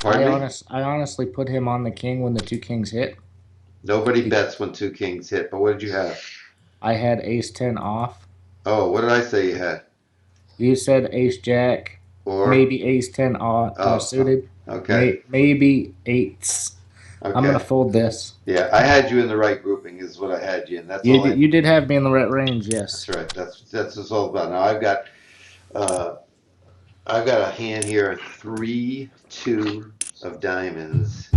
Pardon me? I honestly put him on the king when the two kings hit. Nobody Be- bets when two kings hit, but what did you have? I had ace 10 off. Oh, what did I say you had? You said ace jack, Or, maybe ace 10 oh, suited, okay, maybe eights. I'm gonna okay. fold this. Yeah, I had you in the right grouping is what I had you in. That's all I, You did have me in the right range, that's yes. right. That's what it's all about. Now uh, I've got a hand here, 3-2 of diamonds.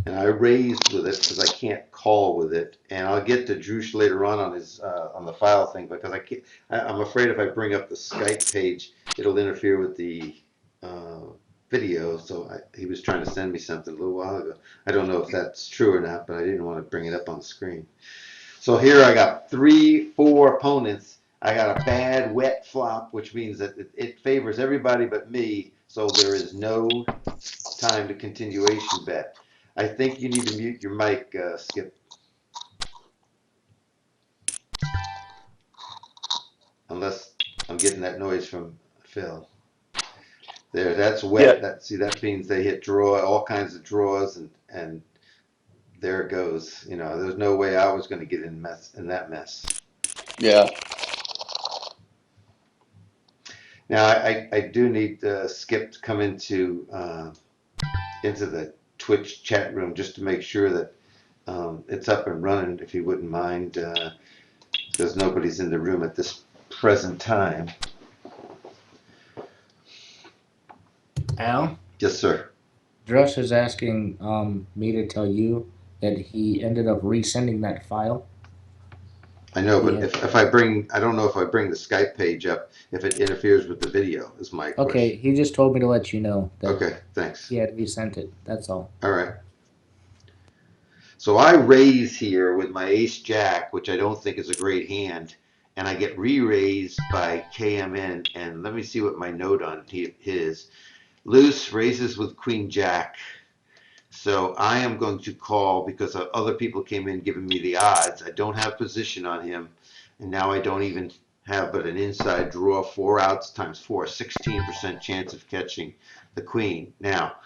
And I raised with it because I can't call with it. And I'll get to Drush later on his on the file thing because I can't. I'm afraid if I bring up the Skype page, it'll interfere with the uh, video. So he was trying to send me something a little while ago. I don't know if that's true or not, but I didn't want to bring it up on the screen. So here I got 3-4 opponents. I got a bad wet flop, which means that it favors everybody but me. So there is no time to continuation bet. I think you need to mute your mic, Skip, unless I'm getting that noise from Phil. There, that's Yeah, wet. That see, that means they hit draw, all kinds of draws, and there it goes. You know, there's no way I was going to get in that mess. yeah. Now I do need Skip to come into the Twitch chat room just to make sure that it's up and running, if you wouldn't mind, because nobody's in the room at this present time. Al, Yes, sir. Drush is asking me to tell you that he ended up resending that file. I know, He but had, if I bring, I don't know if I bring the Skype page up, if it interferes with the video, is my okay, question. he just told me to let you know that Okay, thanks. he had resent it. That's all. All right. So I raise here with my ace jack, which I don't think is a great hand, and I get re-raised by KMN. And let me see what my note on his. Loose raises with queen jack. So I am going to call because other people came in giving me the odds. I don't have position on him, and now I don't even have but an inside draw, 4 outs times 4, 16% chance of catching the queen. Now,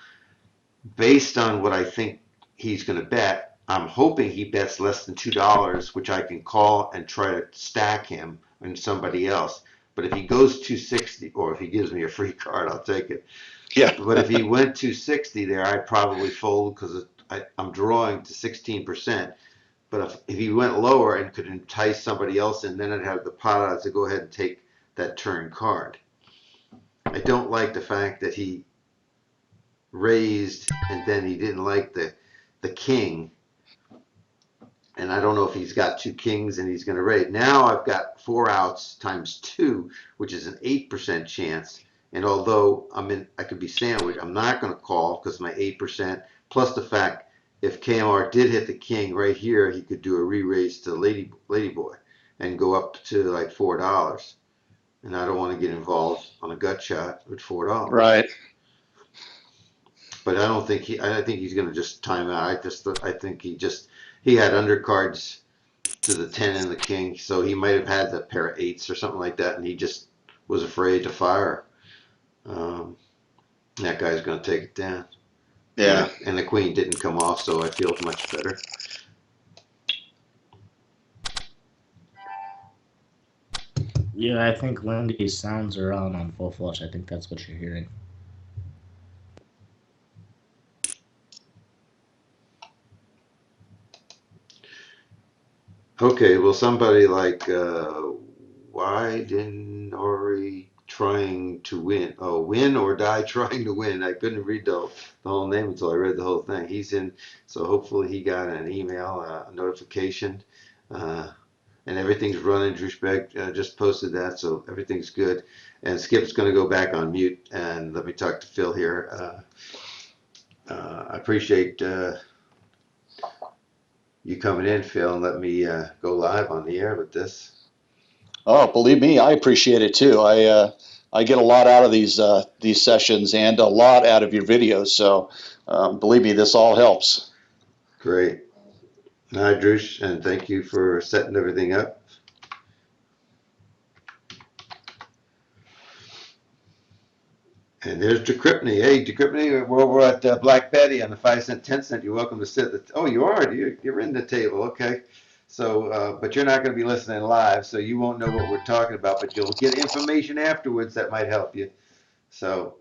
based on what I think he's going to bet, I'm hoping he bets less than $2, which I can call and try to stack him and somebody else. But if he goes 260, or if he gives me a free card, I'll take it. Yeah. But if he went 260 there, I'd probably fold because I'm drawing to 16%. But if he went lower and could entice somebody else in, then I'd have the pot odds to go ahead and take that turn card. I don't like the fact that he raised and then he didn't like the king. And I don't know if he's got two kings and he's going to raise. Now I've got 4 outs times 2, which is an 8% chance. And although I could be sandwiched, I'm not going to call because my 8%, plus the fact if KMR did hit the king right here, he could do a re-raise to Lady Boy and go up to like $4. And I don't want to get involved on a gut shot with $4. Right. But I don't think I think he's going to just time out. I think he had undercards to the 10 and the king, so he might have had the pair of eights or something like that, and he just was afraid to fire. Um, that guy's going to take it down, Yeah. and the queen didn't come off, so I feel much better. Yeah, I think Lindy's sounds are on full flush. I think that's what you're hearing. Okay, well, somebody like why didn't Ori trying to win? Oh, win or die trying to win. I couldn't read the whole name until I read the whole thing. He's in, so hopefully he got an email, a notification. Uh, and everything's running. Drewsbeck just posted that, so everything's good. And Skip's going to go back on mute and let me talk to Phil here. I appreciate you coming in, Phil, and let me go live on the air with this. Oh, believe me, I appreciate it too. I get a lot out of these sessions and a lot out of your videos. So believe me, this all helps. Great. Hi, Drush, and thank you for setting everything up. And there's Decrypney. Hey, Decrypney, we're at Black Betty on the 5 cent, 10 cent. You're welcome to sit. Oh, you are. You're in the table. Okay. So, but you're not going to be listening live, so you won't know what we're talking about. But you'll get information afterwards that might help you. So,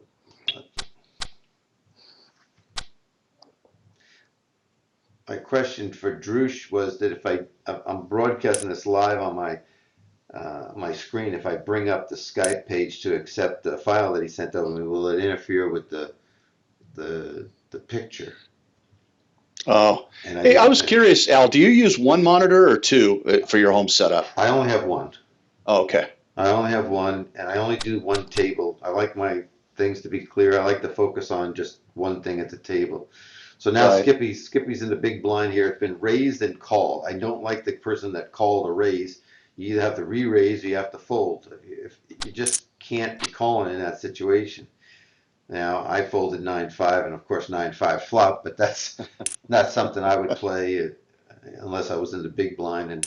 my question for Drush was that if I'm broadcasting this live on my screen, if I bring up the Skype page to accept the file that he sent over me, will it interfere with the picture? Oh, And I hey, I didn't. was curious, Al, do you use one monitor or two for your home setup? I only have one. Oh, okay. I only have one, and I only do one table. I like my things to be clear. I like to focus on just one thing at the table. So now Right. Skippy's in the big blind here. It's been raised and called. I don't like the person that called or raised. You either have to re-raise or you have to fold. If you just can't be calling in that situation. Now I folded 9-5, and of course 9-5 flop, but that's not something I would play unless I was in the big blind and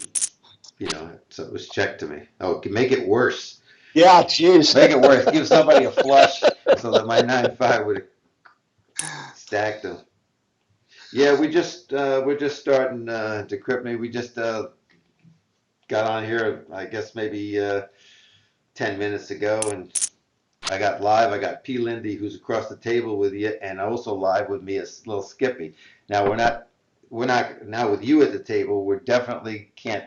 so it was checked to me. Oh, make it worse. Yeah, geez. Make it worse. Give somebody a flush so that my 9-5 would have stacked them. Yeah, we're just starting to Decrypt Me. We just got on here, I guess maybe 10 minutes ago, and I got live. I got P. Lindy, who's across the table with you, and also live with me is little Skippy. Now we're not now with you at the table. We definitely can't.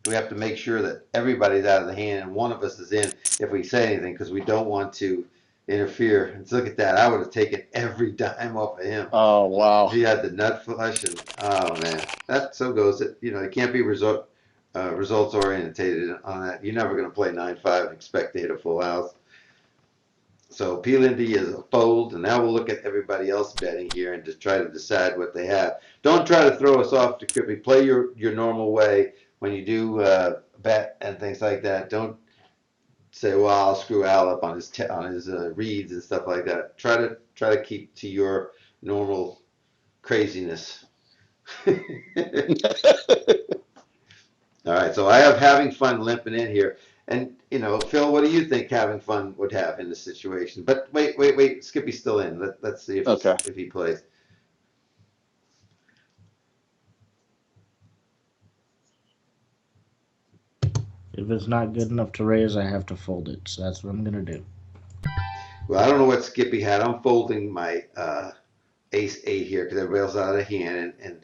We have to make sure that everybody's out of the hand and one of us is in if we say anything because we don't want to interfere. And look at that. I would have taken every dime off of him. Oh, wow. He had the nut flush and oh man, that so goes it. It can't be results orientated on that. You're never going to play 9-5 and expect to hit a full house. So P. Lindy is a fold, and now we'll look at everybody else betting here and just try to decide what they have. Don't try to throw us off to Crippy. Play your normal way when you do bet and things like that. Don't say, "Well, I'll screw Al up on his reads and stuff like that." Try to keep to your normal craziness. All right, so I have having fun limping in here. And, Phil, what do you think having fun would have in this situation? But wait, Skippy's still in. Let's see Okay. if he plays. If it's not good enough to raise, I have to fold it. So that's what I'm gonna do. Well, I don't know what Skippy had. I'm folding my ace-8 here because everybody else is out of hand. And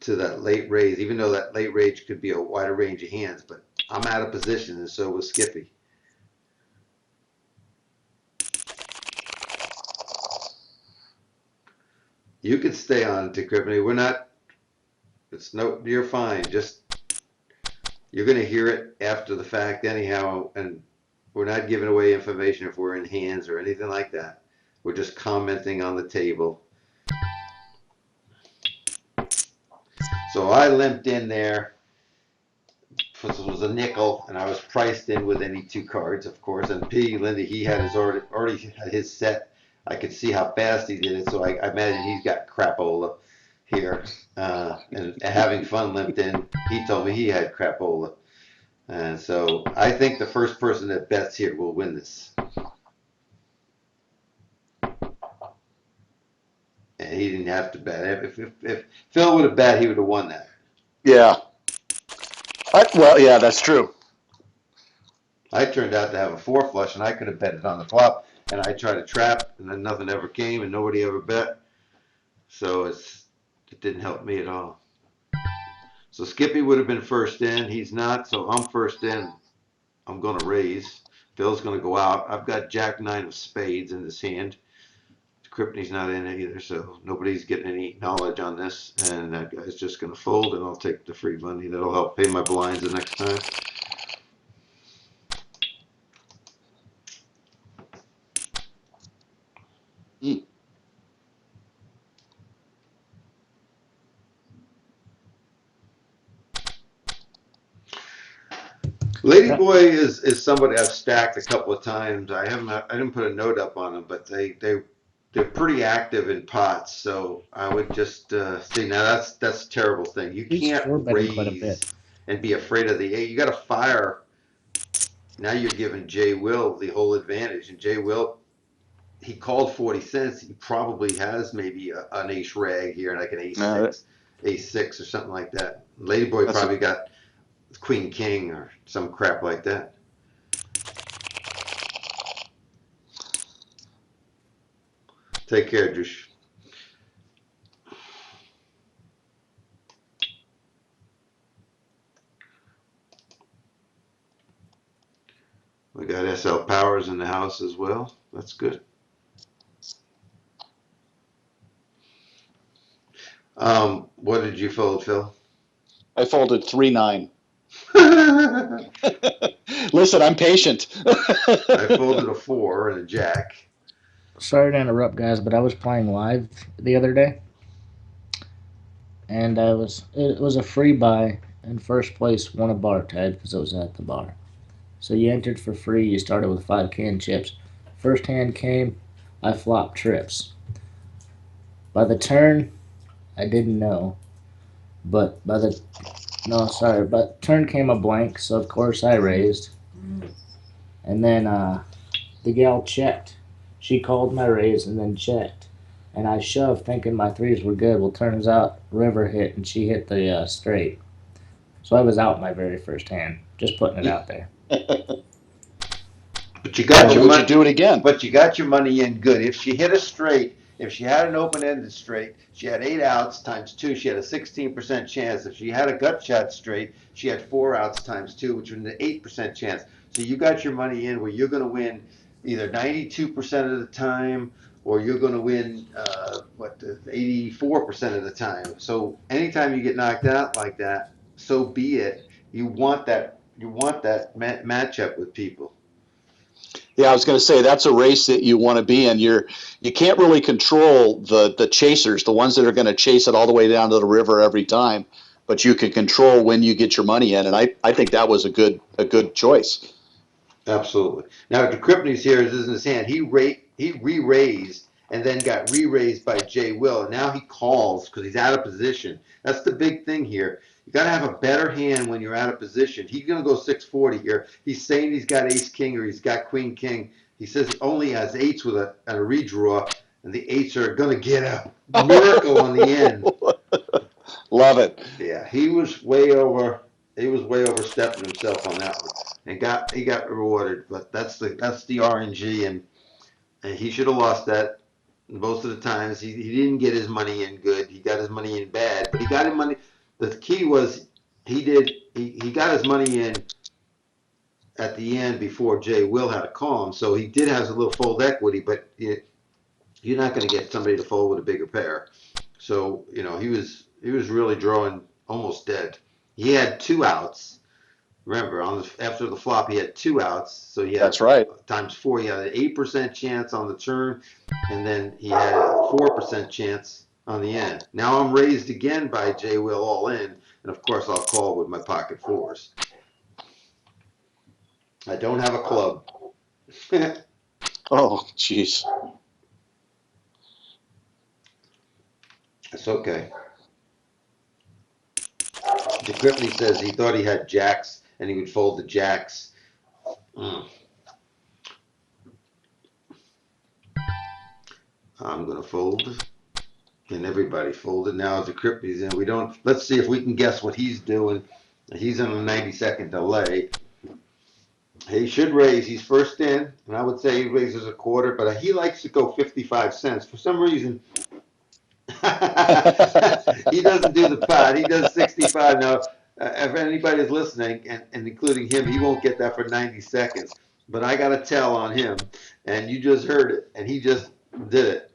to that late raise, even though that late raise could be a wider range of hands, but I'm out of position, and so was Skippy. You could stay on to Crippany. We're not. You're fine. Just you're going to hear it after the fact anyhow, and we're not giving away information if we're in hands or anything like that. We're just commenting on the table. So I limped in there. It was a nickel, and I was priced in with any two cards, of course. And P. Lindy, he had already had his set. I could see how fast he did it, so I imagine he's got crapola here. And having fun limped in. He told me he had crapola. And so I think the first person that bets here will win this. And he didn't have to bet. If Phil would have bet, he would have won that. Yeah. Well, yeah, that's true. I turned out to have a 4 flush, and I could have bet it on the flop. And I tried to trap, and then nothing ever came, and nobody ever bet. So it didn't help me at all. So Skippy would have been first in. He's not, so I'm first in. I'm going to raise. Phil's going to go out. I've got Jack 9 of spades in this hand. Kryptonite's not in it either, so nobody's getting any knowledge on this. And that guy's just going to fold, and I'll take the free money. That'll help pay my blinds the next time. Mm. Ladyboy is somebody I've stacked a couple of times. I didn't put a note up on them, but they're pretty active in pots. So I would just see now that's a terrible thing. You He's can't four betting quite a raise bit. and be afraid of the eight. You got to fire Now you're giving Jay Will the whole advantage, and Jay Will, he called 40 cents. He probably has maybe an ace rag here, like an Uh, ace six or something like that. Ladyboy that's a, probably got queen king or some crap like that. Take care, Jush. We got SL Powers in the house as well. That's good. What did you fold, Phil? I folded 3-9. I Listen, I'm patient. folded a four and a jack. Sorry to interrupt, guys, but I was playing live the other day, and it was a free buy, and first place won a bar tab because it was at the bar. So you entered for free. You started with 5 canned chips. First hand came, I flopped trips. By the turn, I didn't know, but by the no, sorry, but turn came a blank, so of course I raised, and then the gal checked. She called my raise and then checked, and I shoved thinking my threes were good. Well, turns out River hit and she hit the straight, so I was out my very first hand. Just putting it out there. But you got But your would you money. do it again? But you got your money in good. If she hit a straight, if she had an open-ended straight, she had 8 outs times two. She had a 16% chance. If she had a gut shot straight, she had 4 outs times two, which was an 8% chance. So you got your money in where you're going to win either 92% of the time, or you're going to win 84% of the time. So anytime you get knocked out like that, so be it. You want that. You want that matchup with people. Yeah, I was going to say that's a race that you want to be in. You can't really control the chasers, the ones that are going to chase it all the way down to the river every time, but you can control when you get your money in, and I think that was a good choice. Absolutely. Now, Decryptes here is in his hand. He re-raised and then got re-raised by Jay Will. And now he calls because he's out of position. That's the big thing here. You got to have a better hand when you're out of position. He's going to go 640 here. He's saying he's got ace king or he's got queen king. He says he only has eights with a redraw, and the eights are going to get a miracle on the end. Love it. Yeah, he was way over. He was way overstepping himself on that one, and he got rewarded. But that's the RNG, and he should have lost that most of the times. He didn't get his money in good. He got his money in bad, but he got his money. The key was he got his money in at the end before Jay Will had to call him. So he did have a little fold equity, but you're not going to get somebody to fold with a bigger pair. So he was really drawing almost dead. He had 2 outs. Remember, after the flop, he had 2 outs. So he had That's right. times four. He had an 8% chance on the turn, and then he had a 4% chance on the end. Now I'm raised again by J Will all in, and of course I'll call with my pocket fours. I don't have a club. Oh, jeez. It's okay. DeCripney says he thought he had jacks and he would fold the jacks. Mm. I'm gonna fold, and everybody folded. Now the Crypties in. We don't. Let's see if we can guess what he's doing. He's on a 90-second delay. He should raise. He's first in, and I would say he raises a quarter, but he likes to go 55 cents for some reason. He doesn't do the pot. He does 65 now. If anybody's listening, and including him, he won't get that for 90 seconds. But I got a tell on him, and you just heard it, and he just did it.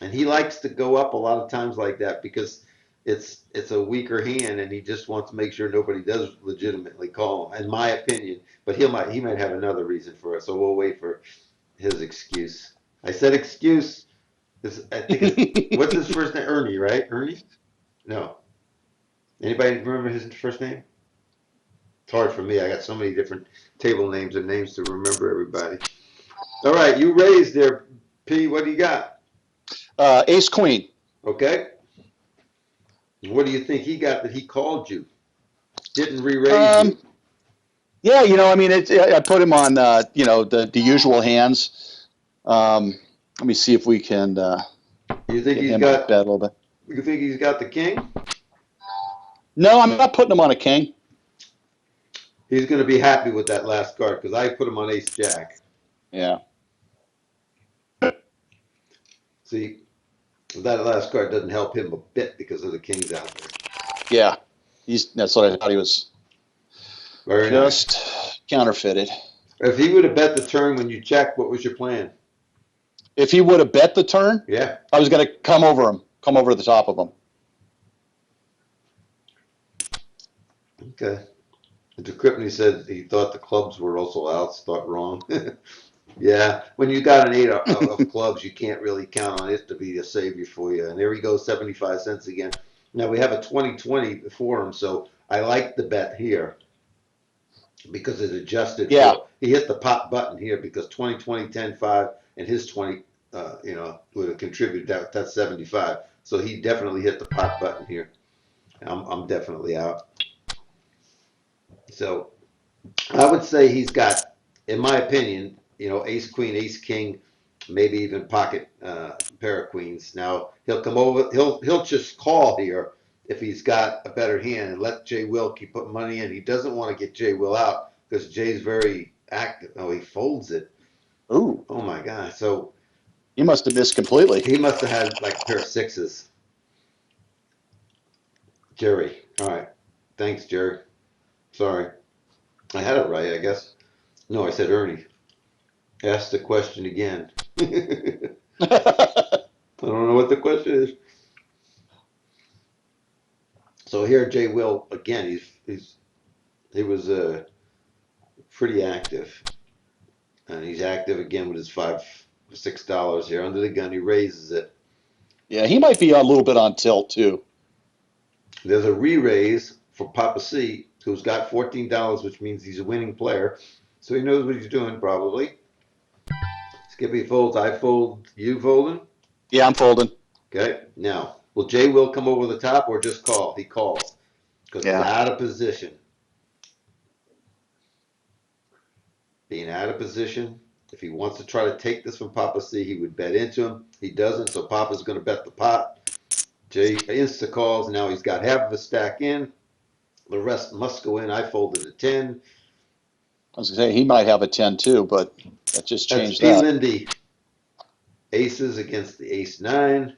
And he likes to go up a lot of times like that because it's a weaker hand, and he just wants to make sure nobody does legitimately call him, in my opinion. But he might have another reason for it, so we'll wait for his excuse. I said excuse. I think what's his first name? Ernie, right? Ernie? No. Anybody remember his first name? It's hard for me. I got so many different table names and names to remember everybody. All right, you raised there, P. What do you got? Ace Queen. Okay. What do you think he got that he called you? Didn't re-raise Um, you. Yeah, I mean, I put him on, the usual hands. Let me see if we can You think get he's him to bet got? a little bit. You think he's got the king? No, I'm not putting him on a king. He's going to be happy with that last card because I put him on ace jack. Yeah, See, that last card doesn't help him a bit because of the kings out there. yeah. That's what I thought he was Very nice. just counterfeited. If he would have bet the turn when you checked, what was your plan? If he would have bet the turn, Yeah. I was going to come over the top of him. Okay. DeCripney said he thought the clubs were also outs. Thought wrong. Yeah, when you got an eight of clubs, you can't really count on it to be a savior for you. And there he goes, 75 cents again. Now we have a 2020 for him, so I like the bet here because it adjusted Yeah. for. He hit the pop button here because 2020 10 5 and his 20, would have contributed that's 75. So he definitely hit the pop button here. I'm definitely out. So I would say he's got, in my opinion, ace queen, ace king, maybe even pocket pair of queens. Now he'll come over. He'll just call here if he's got a better hand and let Jay Will keep putting money in. He doesn't want to get Jay Will out because Jay's very active. Oh, he folds it. Ooh, Oh my God! So he must have missed completely. he must have had like a pair of sixes. Jerry. All right. Thanks, Jerry. Sorry, I had it right. I guess. No, I said Ernie. Ask the question again. I don't know what the question is. So here, Jay Will again. He was pretty active, and he's active again with his $5 or $6 here under the gun. He raises it. Yeah, he might be a little bit on tilt too. There's a re-raise for Papa C, who's got $14, which means he's a winning player. So he knows what he's doing probably. Skippy folds. I fold. You folding? Yeah, I'm folding. Okay. Now, will Jay Will come over the top or just call? He calls because he's Yeah, out of position. Being out of position. If he wants to try to take this from Papa C, he would bet into him. He doesn't, so Papa's going to bet the pot. Jay insta calls. Now he's got half of a stack in. The rest must go in. I folded a 10. I was gonna say he might have a 10 too, but that just That's changed P. that. Lindy. Aces against the ace 9.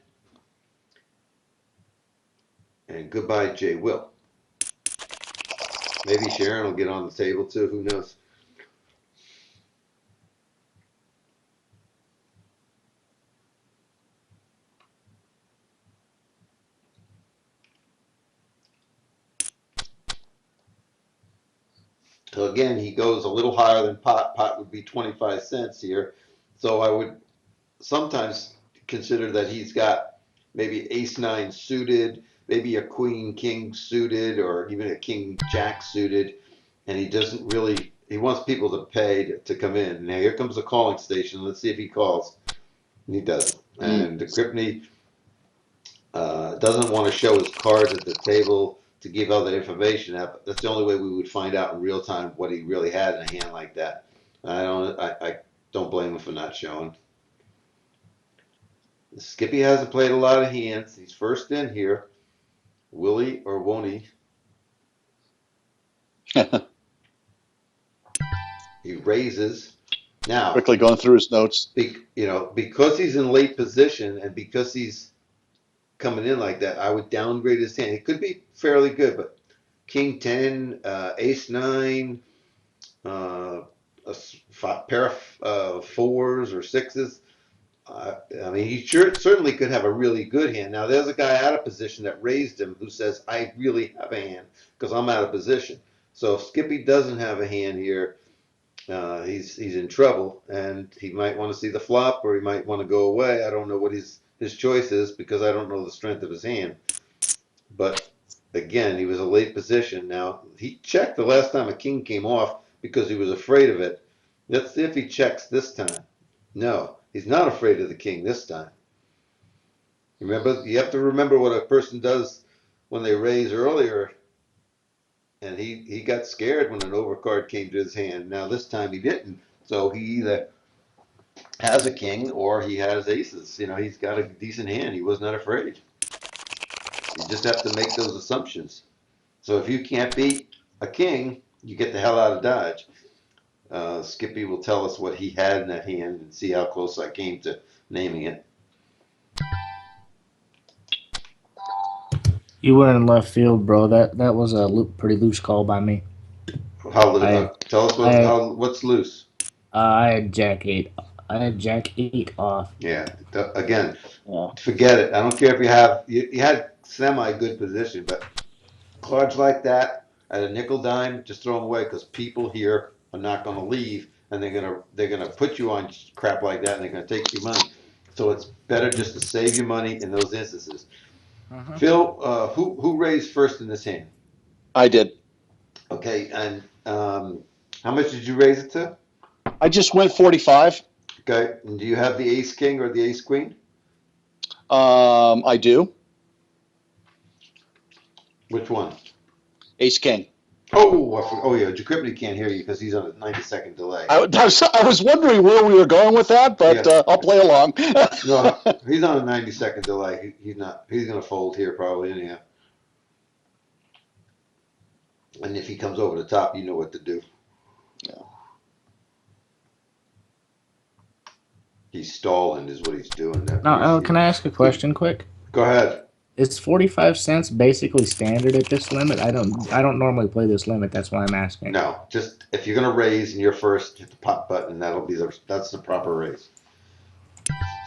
And goodbye, Jay Will. Maybe Sharon will get on the table too. Who knows? So again, he goes a little higher than pot. Pot would be 25 cents here. So I would sometimes consider that he's got maybe ace 9 suited, maybe a queen king suited, or even a king jack suited, and he doesn't really. He wants people to pay to come in. Now here comes the calling station. Let's see if he calls. And he doesn't. Mm. And the Kripney doesn't want to show his cards at the table to give all that information out. That's the only way we would find out in real time what he really had in a hand like that. I don't blame him for not showing. Skippy hasn't played a lot of hands. He's first in here. Will he or won't he? He raises. Now, Quickly going through his notes. because he's in late position and because he's coming in like that, I would downgrade his hand. It could be fairly good, but King 10, Ace 9, uh, pair of fours or sixes. I mean, he certainly could have a really good hand. Now, there's a guy out of position that raised him who says, I really have a hand because I'm out of position. So if Skippy doesn't have a hand here, he's in trouble, and he might want to see the flop or he might want to go away. I don't know what his choice is because I don't know the strength of his hand. But again, he was a late position. Now, he checked the last time a king came off because he was afraid of it. Let's see if he checks this time. No, he's not afraid of the king this time. Remember, you have to remember what a person does when they raise earlier and he got scared when an overcard came to his hand. Now this time he didn't, so he either has a king or he has aces. He's got a decent hand. He was not afraid. You just have to make those assumptions. So if you can't beat a king, you get the hell out of Dodge. Skippy will tell us what he had in that hand and see how close I came to naming it. You were in left field, bro. That was a pretty loose call by me. I Tell us I what's loose. I had Jack 8. I had Jack 8 off. Yeah. Again, Yeah. forget it. I don't care if you had semi good position, but cards like that at a nickel dime, just throw them away because people here are not going to leave, and they're gonna put you on crap like that, and they're gonna take your money. So it's better just to save your money in those instances. Uh-huh. Phil, who raised first in this hand? I did. Okay, and how much did you raise it to? I just went 45. Okay, and do you have the ace king or the ace queen? I do. Which one? Ace king. Oh yeah, Jacripti can't hear you because he's on a 90-second delay. I was wondering where we were going with that, but Yeah. I'll play along. No, he's on a 90-second delay. He's not. He's gonna fold here probably anyhow. And if he comes over the top, you know what to do. Yeah. He's stalling, is what he's doing. Now, can I ask a question quick? Go ahead. Is 45 cents basically standard at this limit? I don't normally play this limit. That's why I'm asking. No, just if you're gonna raise and you're first, hit the pop button. That's the proper raise.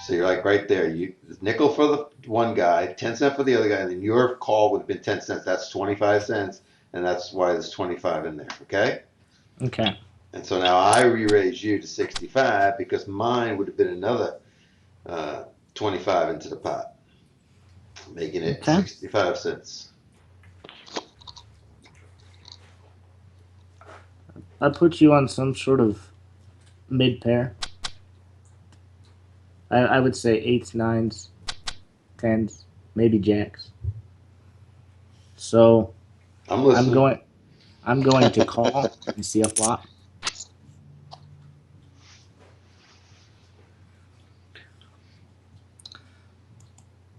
So you're like right there. You nickel for the one guy, 10 cent for the other guy, and then your call would have been 10 cents. That's 25 cents, and that's why there's 25 in there. Okay. Okay. And so now I re-raise you to 65 because mine would have been another 25 into the pot, making it Okay. 65 cents. I put you on some sort of mid pair. I would say 8s, 9s, 10s, maybe jacks. So I'm I'm listening. going to call and see a flop.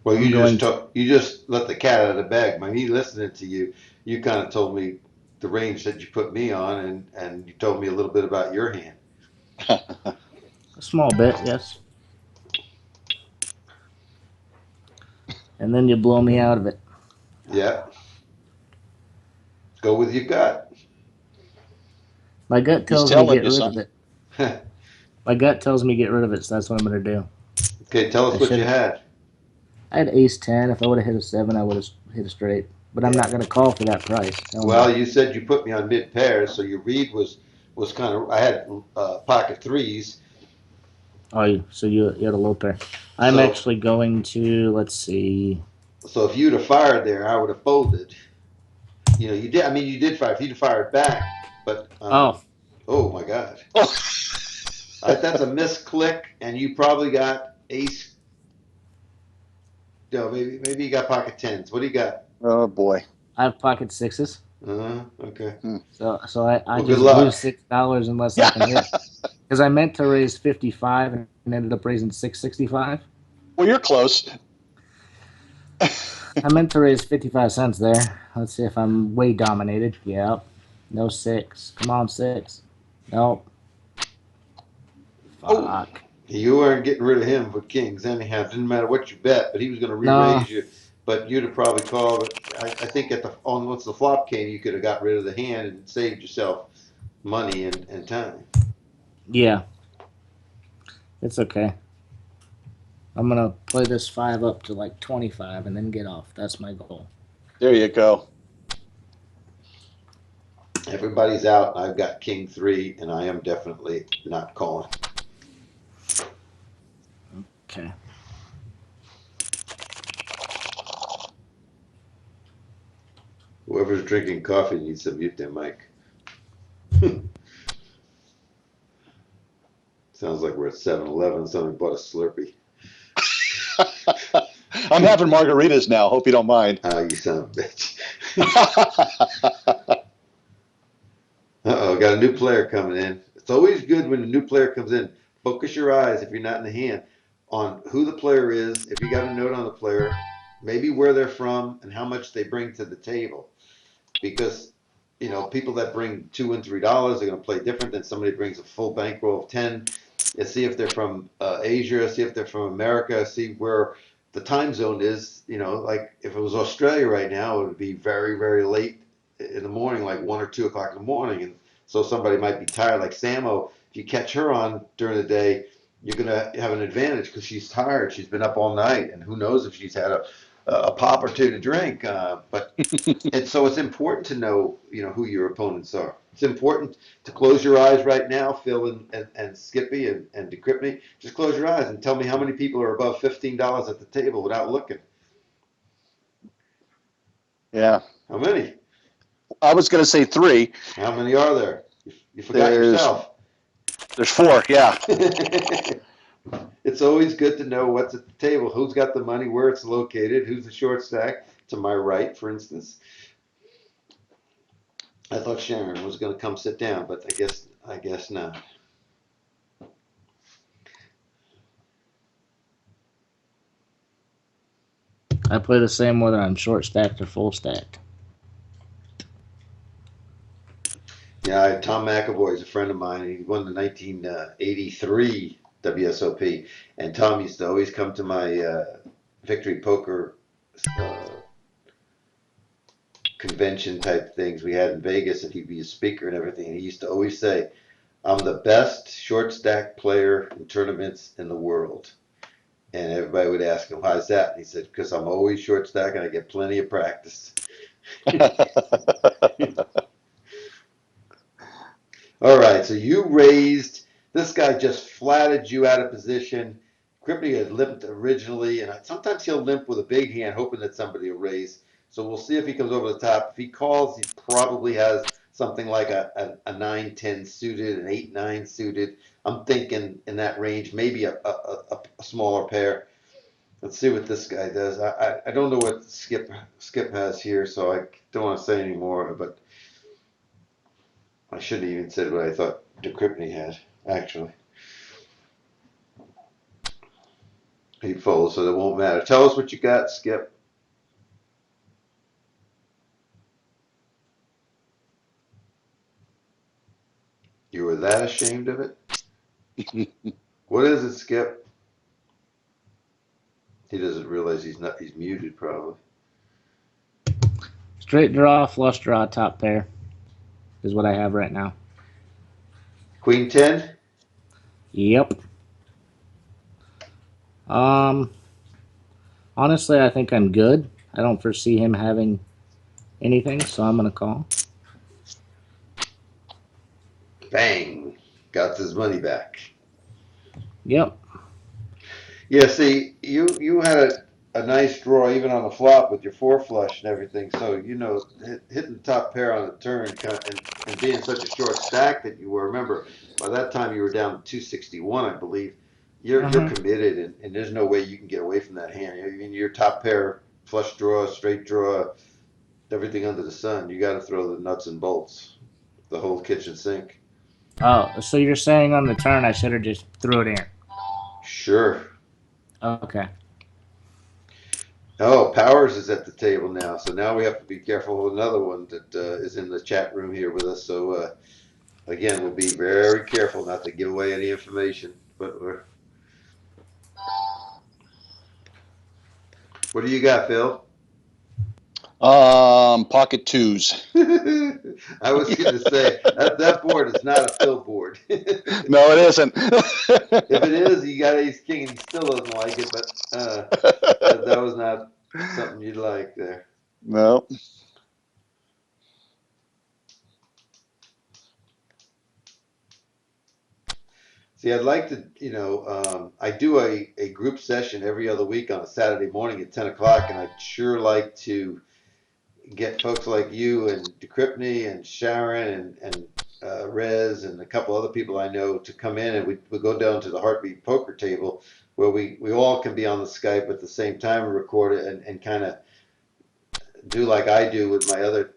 Well, I'm going to. you just let the cat out of the bag. By me listening to you, you kind of told me the range that you put me on, and you told me a little bit about your hand. A small bit, yes. And then you blow me out of it. Yeah, go with your gut. My gut He's tells me telling get you rid of something. it. My gut tells me get rid of it, so that's what I'm going to do. Okay, tell I us what should you have. had. I had ace 10. If I would have hit a 7, I would have hit a straight. But I'm Yeah. not going to call for that price. Hell no. Well, you said you put me on mid pairs, so your read was kind of. I had pocket threes, Oh, so you had a low pair. I'm so actually going to, let's see. if you'd have fired there, I would have folded. You did. I mean, you did fire. If you'd have fired back, but Oh, oh my God, Oh, that's a misclick, and you probably got ace. No, maybe you got pocket tens. What do you got? oh boy. I have pocket 6s. Okay. Hmm. So I Well, good just luck. lose $6 unless I Yeah. can hit. Because I meant to raise 55 and ended up raising 665. Well, you're close. I meant to raise 55 cents there. Let's see if I'm way dominated. Yep. No 6. Come on, 6. Nope. Oh, Fuck. you weren't getting rid of him for kings anyhow. Didn't matter what you bet, but he was going to No. re-raise you. But you'd have probably called. I think once the flop came, you could have got rid of the hand and saved yourself money and time. Yeah. It's okay. I'm going to play this 5 up to like 25 and then get off. That's my goal. There you go. Everybody's out. I've got king three, and I am definitely not calling. Okay. Whoever's drinking coffee needs to mute their mic. Sounds like we're at 7-Eleven. Somebody bought a Slurpee. I'm having margaritas now. Hope you don't mind. Ah, you son of a bitch. got a new player coming in. It's always good when a new player comes in. Focus your eyes, if you're not in the hand, on who the player is. If you got a note on the player, maybe where they're from and how much they bring to the table. Because people that bring $2 and $3 are going to play different than somebody who brings a full bankroll of 10. And see if they're from Asia, see if they're from America, see where the time zone is. Like if it was Australia right now, it would be very, very late in the morning, like 1 or 2 o'clock in the morning, and so somebody might be tired. Like Samo, if you catch her on during the day, you're gonna have an advantage because she's tired. She's been up all night, and who knows if she's had a pop or two to drink. But and so it's important to know, who your opponents are. It's important to close your eyes right now, Phil and Skippy and Decryptney. Just close your eyes and tell me how many people are above $15 at the table without looking. Yeah. How many? I was going to say 3. How many are there? You forgot There's yourself. there's 4. Yeah. It's always good to know what's at the table, who's got the money, where it's located, who's the short stack. To my right, for instance. I thought Sharon was going to come sit down, but I guess not. I play the same whether I'm short stacked or full stacked. Yeah, Tom McAvoy is a friend of mine. He won the 1983 WSOP, and Tom used to always come to my Victory Poker uh, convention type things we had in Vegas, and he'd be a speaker and everything. And he used to always say, "I'm the best short stack player in tournaments in the world." And everybody would ask him, "Why's that?" And he said, "Because I'm always short stack and I get plenty of practice." All right, so you raised. This guy just flatted you out of position. Crippy had limped originally, and sometimes he'll limp with a big hand, hoping that somebody will raise. So we'll see if he comes over the top. If he calls, he probably has something like a 9-10 suited, an 8-9 suited. I'm thinking in that range, maybe a smaller pair. Let's see what this guy does. I don't know what Skip has here, so I don't want to say any more, but I shouldn't have even said what I thought Decryptney had, actually. He folds, so it won't matter. Tell us what you got, Skip. You were that ashamed of it? What is it, Skip? He doesn't realize he's muted, probably. Straight draw, flush draw, top pair is what I have right now. Queen 10? Yep. Um, Honestly, I think I'm good. I don't foresee him having anything, so I'm gonna call. Bang! Got his money back. Yep. Yeah, see, you had a nice draw even on the flop with your four flush and everything. So hitting the top pair on the turn and being such a short stack that you were. Remember, by that time you were down to 261, I believe. You're Uh-huh. committed, and there's no way you can get away from that hand. I mean, your top pair, flush draw, straight draw, everything under the sun. You got to throw the nuts and bolts, the whole kitchen sink. Oh, so you're saying on the turn I should have just threw it in? Sure. Okay. Oh, Powers is at the table now, so now we have to be careful with another one that is in the chat room here with us. So again, we'll be very careful not to give away any information. But what do you got, Phil? Pocket twos. I was going to say that board is not a Phil board. If No, it isn't. it is, you got Ace King, and he still doesn't like it. But that was not something you'd like there. No. See, I'd like to, I do a group session every other week on a Saturday morning at 10 o'clock, and I'd sure like to get folks like you and Decryptney and Sharon and Rez and a couple other people I know to come in, and we go down to the Heartbeat Poker table where we all can be on the Skype at the same time and record it and kind of do like I do with my other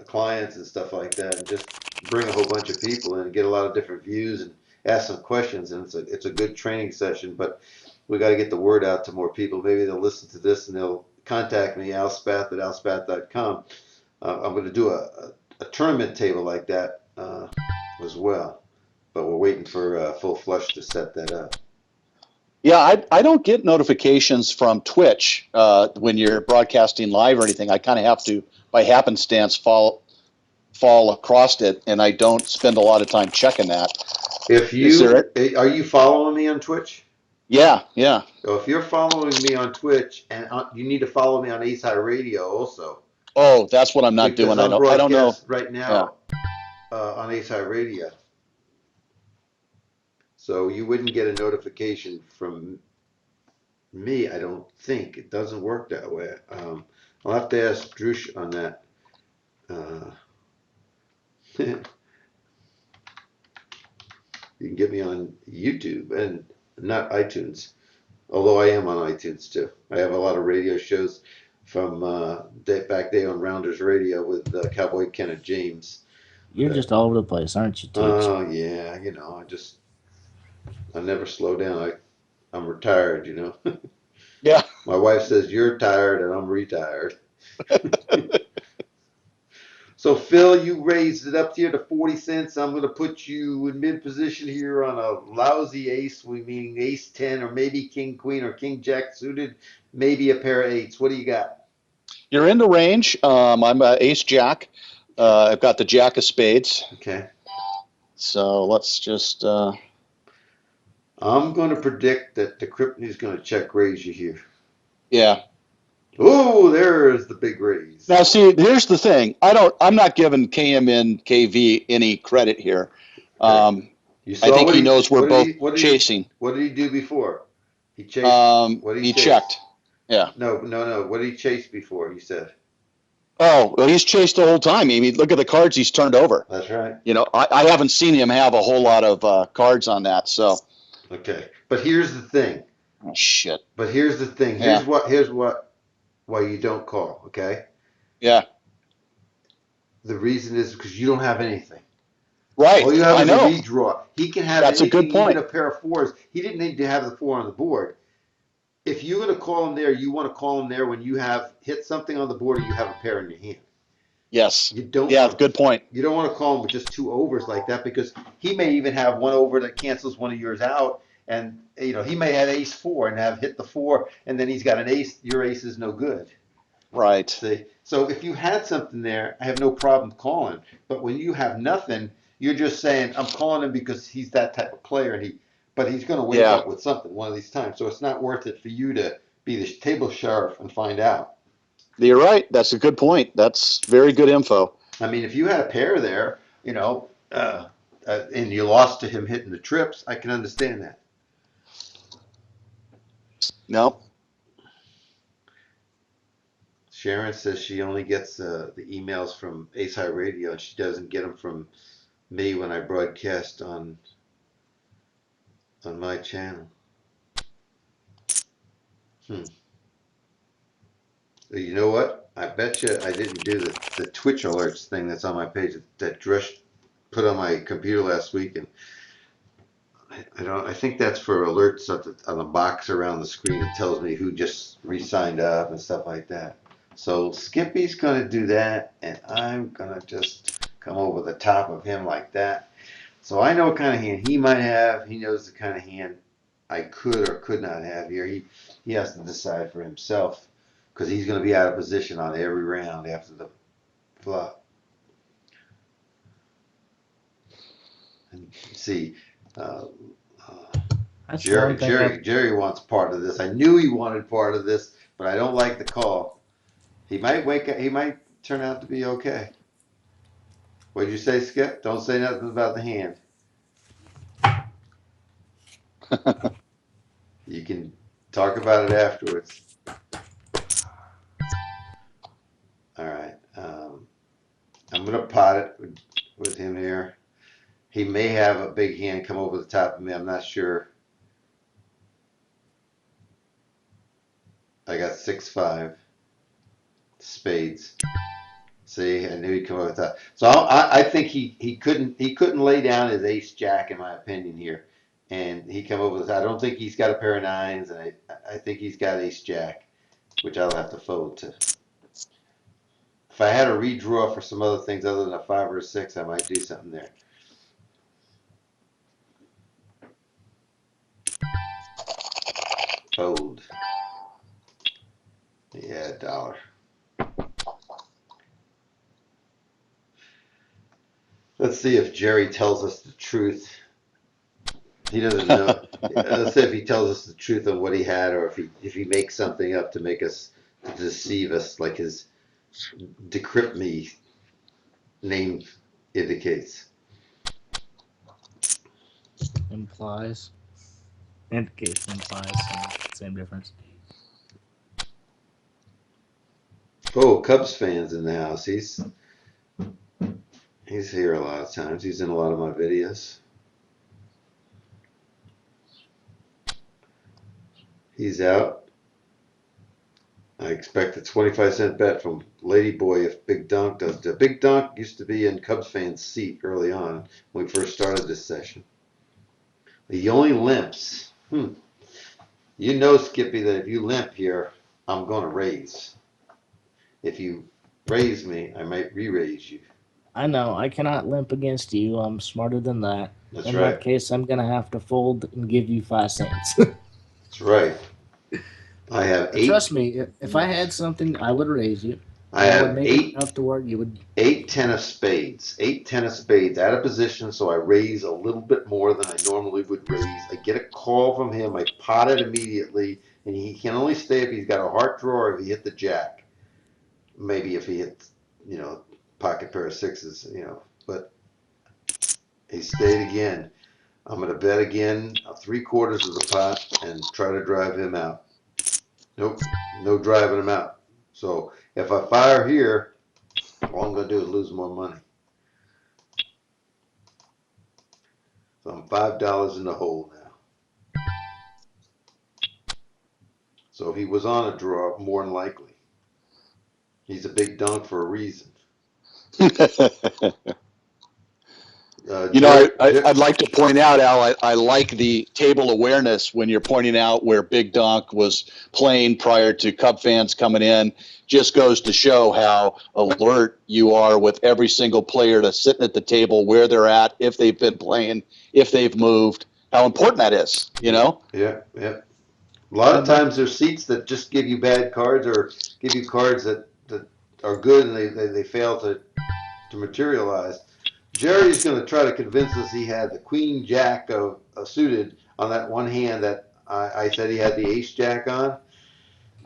clients and stuff like that, and just bring a whole bunch of people in and get a lot of different views and ask some questions. And it's a good training session. But we got to get the word out to more people. Maybe they'll listen to this and they'll contact me, alspath@alspath.com. I'm going to do a tournament table like that as well. But we're waiting for Full Flush to set that up. Yeah, I don't get notifications from Twitch when you're broadcasting live or anything. I kind of have to, by happenstance, fall across it, and I don't spend a lot of time checking that. If Is there it? are you following me on Twitch? Yeah, yeah. So if you're following me on Twitch, and you need to follow me on AceHighRadio also, Oh, that's what I'm not because doing. I'm I don't know. broadcast right Yeah. now on AceHighRadio. So you wouldn't get a notification from me, I don't think. It doesn't work that way. I'll have to ask Drush on that. Uh, you can get me on YouTube and not iTunes, although I am on iTunes too. I have a lot of radio shows from back day on Rounders Radio with Cowboy Kenneth James. You're just all over the place, aren't you, Teach? Oh yeah, I never slow down. I'm retired, Yeah. My wife says you're tired and I'm retired. So Phil, you raised it up here to 40 cents. I'm going to put you in mid position here on a lousy ace. We mean ace 10 or maybe king queen or king jack suited, maybe a pair of eights. What do you got? You're in the range. I'm ace jack. I've got the jack of spades. Okay. So let's just. I'm going to predict that the Krypton is going to check raise you here. Yeah. Oh, there's the big raise. Now, see, here's the thing. I'm not giving KMN KV any credit here. Okay. Um, You I saw think he knows we're both chasing. what did he do before? He chased. What did he He chase? checked. Yeah. No. What did he chase before? He said. Oh, well, he's chased the whole time. I mean, look at the cards he's turned over. That's right. I haven't seen him have a whole lot of cards on that. So, Okay. But here's the thing. oh, shit. Here's Yeah. what why you don't call, okay? Yeah. The reason is because you don't have anything. All Right. you have I is a know. redraw. He can have That's a anything, good even point. a pair of fours. He didn't need to have the four on the board. If you're going to call him there, you want to call him there when you have hit something on the board or you have a pair in your hand. Yes. You don't Yeah. want Good point. you don't want to call him with just two overs like that because he may even have one over that cancels one of yours out, and he may have ace four and have hit the four, and then he's got an ace. Your ace is no good. Right. See, so if you had something there, I have no problem calling. But when you have nothing, you're just saying I'm calling him because he's that type of player, but he's going to wake Yeah. up with something one of these times. So it's not worth it for you to be the table sheriff and find out. You're right. That's a good point. That's very good info. I mean, if you had a pair there, and you lost to him hitting the trips, I can understand that. No. Sharon says she only gets the emails from AceHighRadio, and she doesn't get them from me when I broadcast on my channel. Hmm. You know what? I bet you I didn't do the Twitch alerts thing that's on my page that Dresh put on my computer last week, and I don't. I think that's for alerts on the box around the screen. It tells me who just re-signed up and stuff like that. So Skippy's gonna do that, and I'm gonna just come over the top of him like that. So I know what kind of hand he might have. He knows the kind of hand I could or could not have here. He has to decide for himself because he's going to be out of position on every round after the flop. And see, uh, That's Jerry, one thing I've Jerry wants part of this. I knew he wanted part of this, but I don't like the call. He might wake up. He might turn out to be okay. What did you say, Skip? Don't say nothing about the hand. You can talk about it afterwards. All right. I'm gonna pot it with him here. He may have a big hand come over the top of me. I'm not sure. I got 6-5 spades. See, I knew he'd come up with that. So I think he couldn't lay down his ace jack in my opinion here, and he come up with. I don't think he's got a pair of nines, and I think he's got ace jack, which I'll have to fold to. If I had a redraw for some other things other than a five or a six, I might do something there. Fold. Yeah, dollar. Let's see if Jerry tells us the truth. He doesn't know. Let's see if he tells us the truth on what he had, or if he makes something up to make us to deceive us, like his decrypt me name indicates. Implies. Indication implies. Same difference. Oh, Cubs fans in the house. He's here a lot of times. He's in a lot of my videos. He's out. I expect a 25-cent bet from Lady Boy if Big Dunk does. The Big Dunk used to be in Cubs fans' seat early on when we first started this session. He only limps. You know, Skippy, that if you limp here, I'm going to raise. If you raise me, I might re-raise you. I know. I cannot limp against you. I'm smarter than that. That's In that right. case, I'm gonna have to fold and give you 5 cents. That's right. I have But eight. trust me, if I had something, I would raise you, I and I would have make it eight. enough to where you would. Eight ten of spades. Eight ten of spades out of position, so I raise a little bit more than I normally would raise. I get a call from him. I pot it immediately, and he can only stay if he's got a heart draw or if he hit the jack. Maybe if he hit, pocket pair of sixes, But he stayed again. I'm going to bet again, three-quarters of the pot, and try to drive him out. Nope, no driving him out. So if I fire here, all I'm going to do is lose more money. So I'm $5 in the hole now. So if he was on a draw, more than likely. He's a big dunk for a reason. You know, Jerry, I'd like to point out, Al, I like the table awareness when you're pointing out where Big Dunk was playing prior to Cub fans coming in. Just goes to show how alert you are with every single player to sitting at the table, where they're at, if they've been playing, if they've moved, how important that is, you know? yeah, yeah. A lot Yeah, of but times there's seats that just give you bad cards or give you cards that are good and they fail to materialize. Jerry's going to try to convince us he had the queen jack of suited on that one hand that I said he had the ace jack on.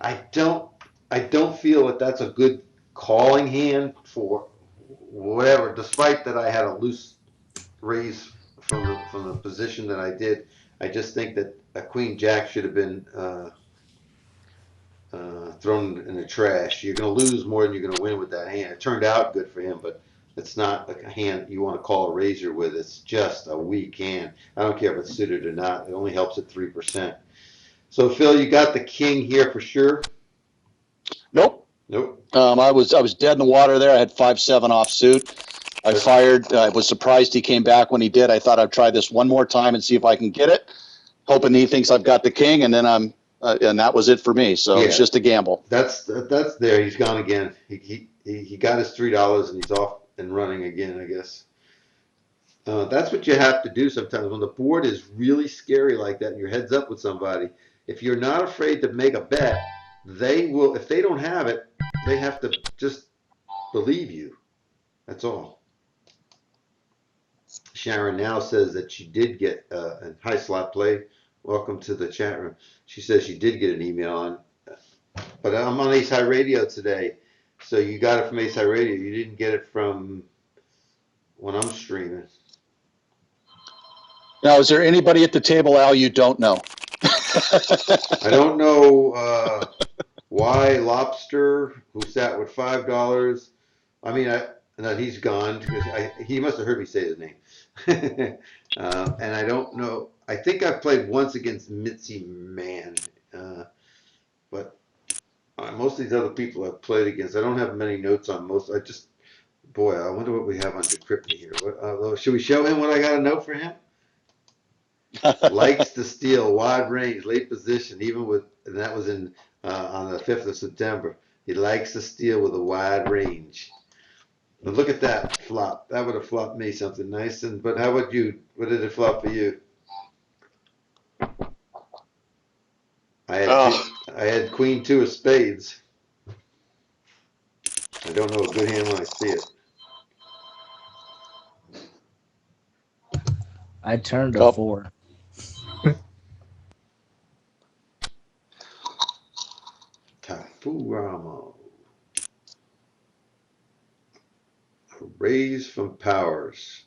I don't I don't feel that that's a good calling hand for whatever. Despite that, I had a loose raise from the position that I did. I just think that a queen jack should have been thrown in the trash. You're going to lose more than you're going to win with that hand. It turned out good for him, but it's not a hand you want to call a razor with. It's just a weak hand. I don't care if it's suited or not. It only helps at 3%. So Phil, you got the king here for sure. Nope. Nope. I was dead in the water there. I had 5-7 off suit. I That's fired. I was surprised he came back when he did. I thought I'd try this one more time and see if I can get it, hoping he thinks I've got the king, and then and that was it for me. So it was yeah. just a gamble. That's there. He's gone again. He got his $3 and he's off and running again. I guess. That's what you have to do sometimes when the board is really scary like that and your head's up with somebody. If you're not afraid to make a bet, they will. If they don't have it, they have to just believe you. That's all. Sharon now says that she did get a high slot play. Welcome to the chat room. She says she did get an email on, but I'm on Ace High Radio today, so you got it from Ace High Radio. You didn't get it from when I'm streaming. Now, is there anybody at the table, Al, you don't know? I don't know why Lobster, who sat with $5. I mean, no, he's gone because he must have heard me say his name. And I don't know. I think I've played once against Mitzi Mann, but most of these other people I've played against, I don't have many notes on most. I just Boy, I wonder what we have on Decryptly here. Should we show him what I got a note for him? Likes to steal, wide range, late position, even with, and that was in on the 5th of September. He likes to steal with a wide range. But look at that flop. That would have flopped me something nice. But how about you? What did it flop for you? I had Oh, I had Queen two of spades. I don't know a good hand when I see it. I turned a oh, 4. Tafuramo. A raise from Powers.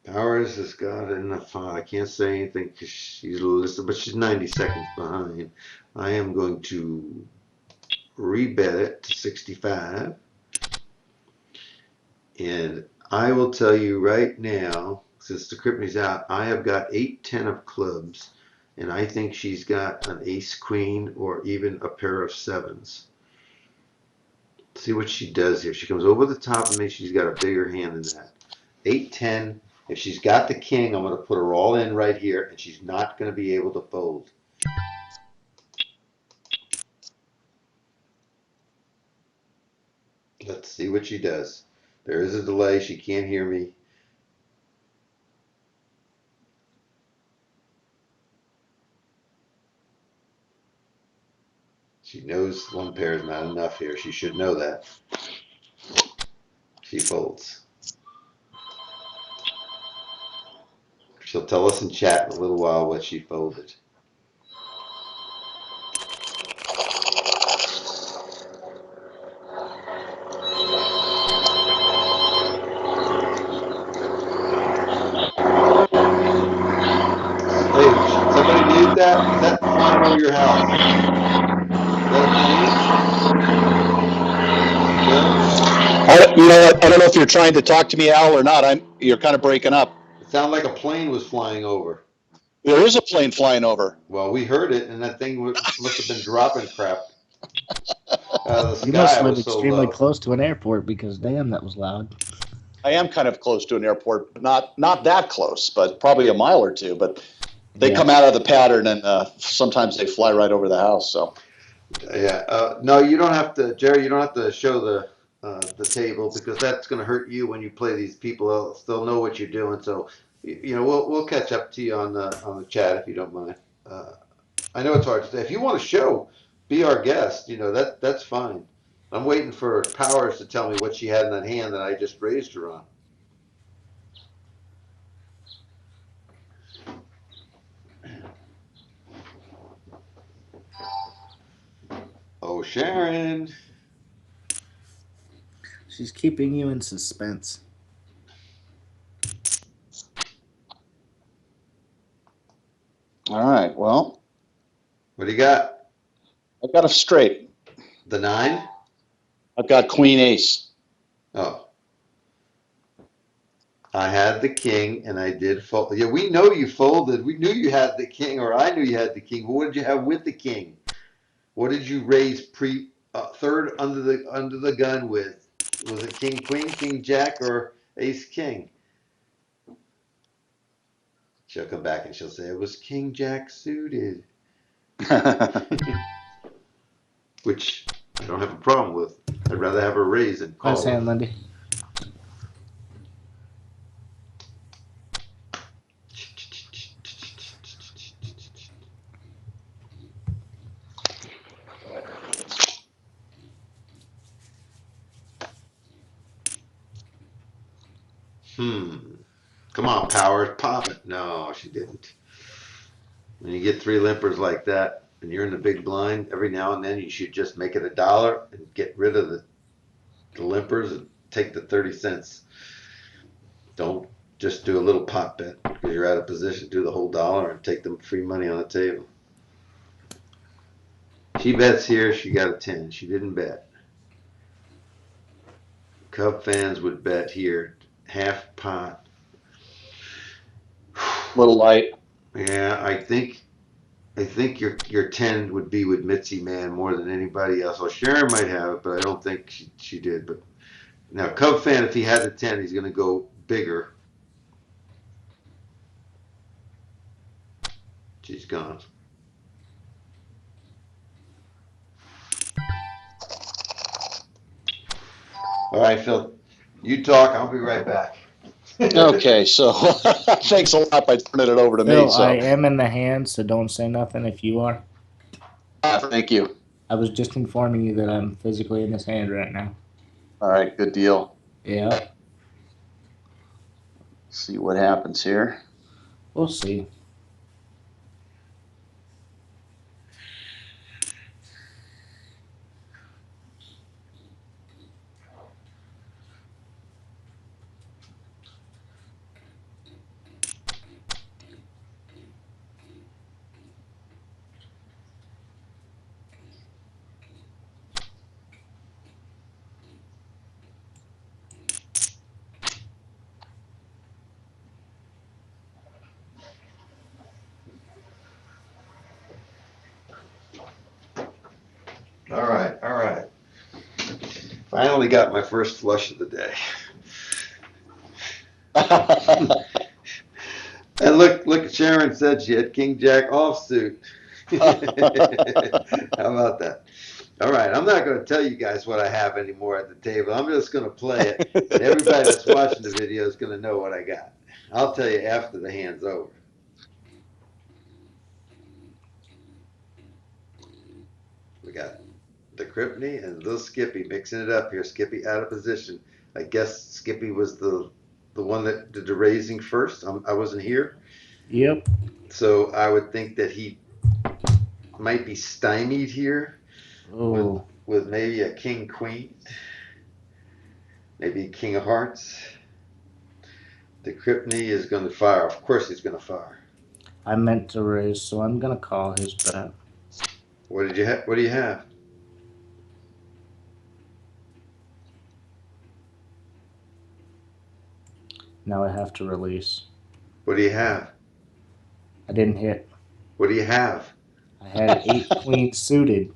Powers has got enough. I can't say anything because she's listed, but she's 90 seconds behind. I am going to rebet it to 65. And I will tell you right now, since the Crippney's out, I have got 8-10 of clubs, and I think she's got an ace queen or even a pair of sevens. See what she does here. She comes over the top of me. She's got a bigger hand than that. 8-10. If she's got the king, I'm going to put her all in right here, and she's not going to be able to fold. Let's see what she does. There is a delay. She can't hear me. She knows one pair is not enough here. She should know that. She folds. She'll tell us in chat in a little while what she folded. Hey, somebody mute that? Is that flying over your house? Is that a plane? Bill? I don't know if you're trying to talk to me, Al, or not. You're kind of breaking up. It sounded like a plane was flying over. There is a plane flying over. Well, we heard it, and that thing must have been dropping crap out of the You must sky. It live was so extremely low. close to an airport because damn, that was loud. I am kind of close to an airport, but not that close, but probably a mile or two. But they come out of the pattern, and sometimes they fly right over the house. So Yeah. No, you don't have to, Jerry. You don't have to show the table because that's going to hurt you when you play these people. They'll know what you're doing. So, we'll catch up to you on the chat if you don't mind. Uh, I know it's hard to say. If you want to show, be our guest. That's fine. I'm waiting for Powers to tell me what she had in that hand that I just raised her on. Oh, Sharon. She's keeping you in suspense. all right, well, What do you got? I've got a straight. The 9? I've got queen ace. Oh. I had the king and I did fold. Yeah, we know you folded. We knew you had the king, or I knew you had the king. But what did you have with the king? What did you raise third under the gun with? Was it king queen, king jack, or ace king? She'll come back and she'll say it was king jack suited, which I don't have a problem with. I'd rather have her raise than Nice call hand, her. Lindy. Come on, Powers, pop it. No, she didn't. When you get three limpers like that and you're in the big blind, every now and then you should just make it $1 and get rid of the limpers and take the 30 cents. Don't just do a little pot bet because you're out of position. Do the whole dollar and take them free money on the table. She bets here. She got a 10. She didn't bet. Cub fans would bet here half pot. Little light. Yeah, I think your 10 would be with Mitzi Man more than anybody else. Well, Sharon might have it, but I don't think she did. But Now, Cub fan, if he had the 10, he's going to go bigger. She's gone. All right, Phil. You talk. I'll be right back. Okay, so thanks a lot by turning it over to me. Phil, I So am in the hand, so don't say nothing if you are. thank you. I was just informing you that I'm physically in this hand right now. All right, good deal. Yeah, See what happens here. we'll see. All right, all right. Finally got my first flush of the day. And look, Sharon said she had King Jack offsuit. How about that? All right, I'm not going to tell you guys what I have anymore at the table. I'm just going to play it, and everybody that's watching the video is going to know what I got. I'll tell you after the hand's over. We got the Kryptonite and little Skippy mixing it up here. Skippy out of position. I guess Skippy was the one that did the raising first. I wasn't here, Yep. so I would think that he might be stymied here with Oh, with maybe a King Queen, maybe King of Hearts. The Kryptonite is going to fire. Of course, he's going to fire. I meant to raise, so I'm gonna call his bet. What did you have? What do you have? Now I have to release. What do you have? I didn't hit. What do you have? I had 8 queens suited.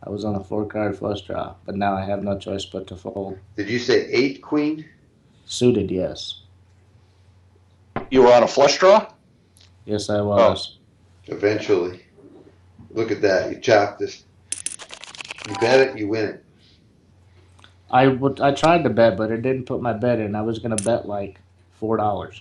I was on a 4-card flush draw, but now I have no choice but to fold. Did you say 8 queen? Suited, yes. You were on a flush draw? Yes, I was. Eventually. Look at that. You chopped this. You bet it, you win it. I tried to bet, but it didn't put my bet in. I was gonna bet like $4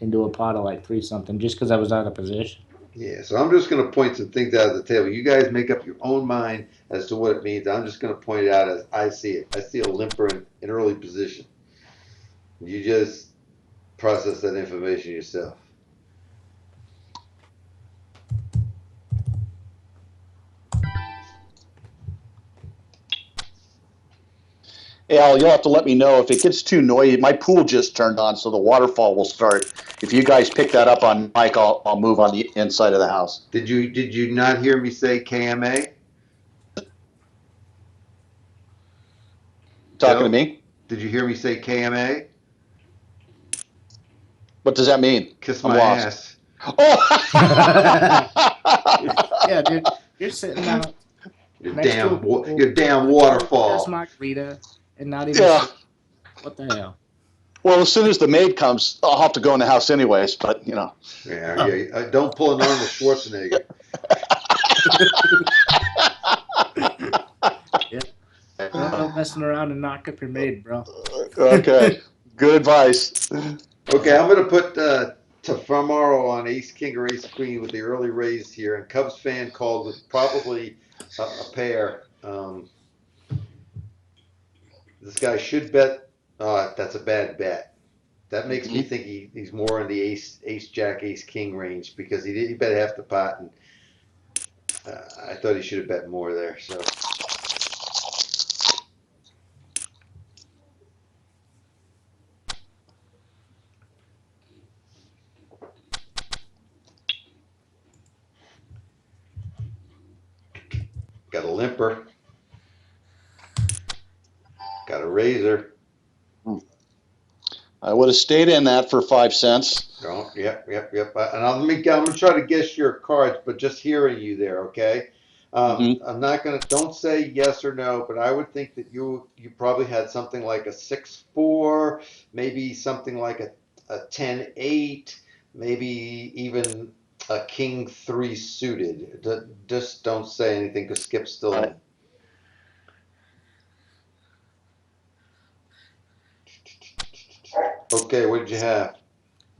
into a pot of like 3 something just because I was out of position. Yeah, so I'm just going to point some things out of the table. You guys make up your own mind as to what it means. I'm just going to point it out as I see it. I see a limper in early position. You just process that information yourself. Hey, Al, you'll have to let me know if it gets too noisy. My pool just turned on, so the waterfall will start. If you guys pick that up on mic, I'll move on the inside of the house. Did you not hear me say KMA? Talking to Bill? me? Did you hear me say KMA? What does that mean? Kiss I'm my lost. ass. Oh! Yeah, dude, you're sitting out Your next to a damn pool your damn with your big ass waterfall. margarita and not even Yeah. sleep. What the hell? Well, as soon as the maid comes, I'll have to go in the house anyways, but, you know. Yeah. Don't pull an Arnold Schwarzenegger. Yeah, no messing around and knock up your maid, bro. Okay. Good advice. Okay, I'm gonna put Tomorrow on Ace King or Ace Queen with the early raise here, and Cubs fan called with probably a pair. This guy should bet. That's a bad bet. That makes me think he's more in the Ace Jack Ace King range because he bet half the pot, and I thought he should have bet more there. So got a limper, got a razor. I would have stayed in that for 5 cents. Oh, yep. And I'm gonna try to guess your cards, but just hearing you there, okay? Hmm. I'm not gonna. Don't say yes or no, but I would think that you probably had something like a 6-4, maybe something like a 10-8, maybe even a king 3 suited. Just don't say anything because Skip's still Right. in. Okay, what did you have?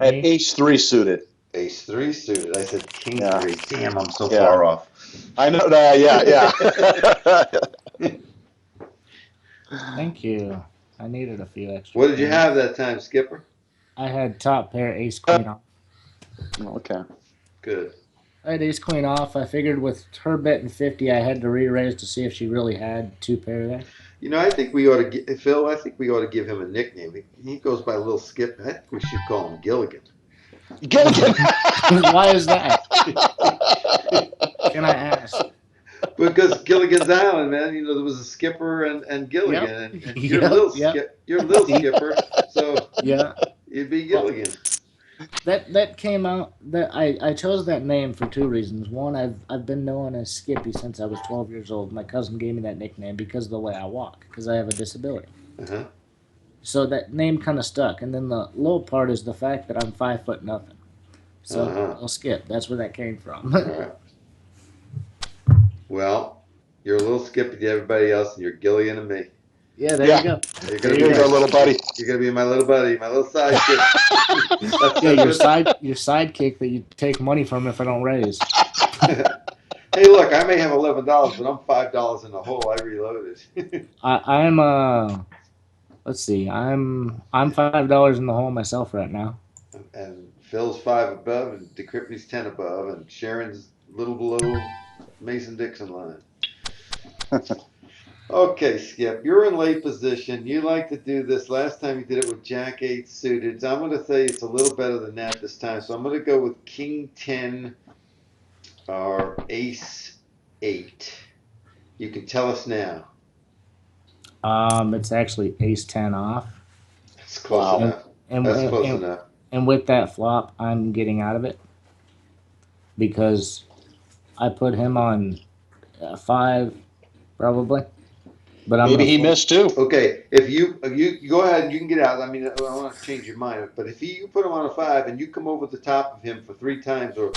I had Me, ace 3 suited. Ace 3 suited. I said king Yeah. three. Damn, I'm so Yeah. far off. I know that. Yeah. Yeah. thank you. I needed a few extra What did you points. have that time, Skipper? I had top pair ace queen off. Okay. Good. I had ace queen off. I figured with her betting 50, I had to re-raise to see if she really had two pair there. You know, I think we ought to get Phil. I think we ought to give him a nickname. He goes by Little Skip. I think we should call him Gilligan. Gilligan. Why is that? Can I ask? Because Gilligan's Island, man. You know, there was a Skipper and Yep. Gilligan, and Yep. Yep. You're Little Skipper, so Yeah. you'd be Well, Gilligan. that came out that I chose that name for two reasons. One, I've been known as Skippy since I was 12 years old. My cousin gave me that nickname because of the way I walk, because I have a disability. Uh-huh. So that name kind of stuck. And then the low part is the fact that I'm 5 foot nothing. So Uh-huh. I'll skip. That's where that came from. All right. Well, you're a little Skippy to everybody else, and you're Gilligan to me. Yeah, there you Yeah. go. You're There gonna you be There you go. go, little buddy. you're gonna be my little buddy, my little sidekick. Yeah, That's what. your sidekick that you take money from if I don't raise. Hey, look, I may have $11, but I'm $5 in the hole. I reloaded. I'm let's see, I'm $5 in the hole myself right now. And Phil's 5 above, and DeCrypty's 10 above, and Sharon's a little below Mason Dixon line. Okay, Skip, you're in late position. You like to do this. Last time you did it with Jack 8 suited. So I'm going to say it's a little better than that this time. So I'm going to go with King 10 or Ace 8. You can tell us now. It's actually ace 10 off. That's close Wow. And enough. and That's close and, enough. and with that flop, I'm getting out of it because I put him on 5 probably, but I'm Maybe gonna he fold. missed too. Okay, if you go ahead and you can get out. I mean, I don't want to change your mind, but if you put him on a 5 and you come over the top of him for 3 times or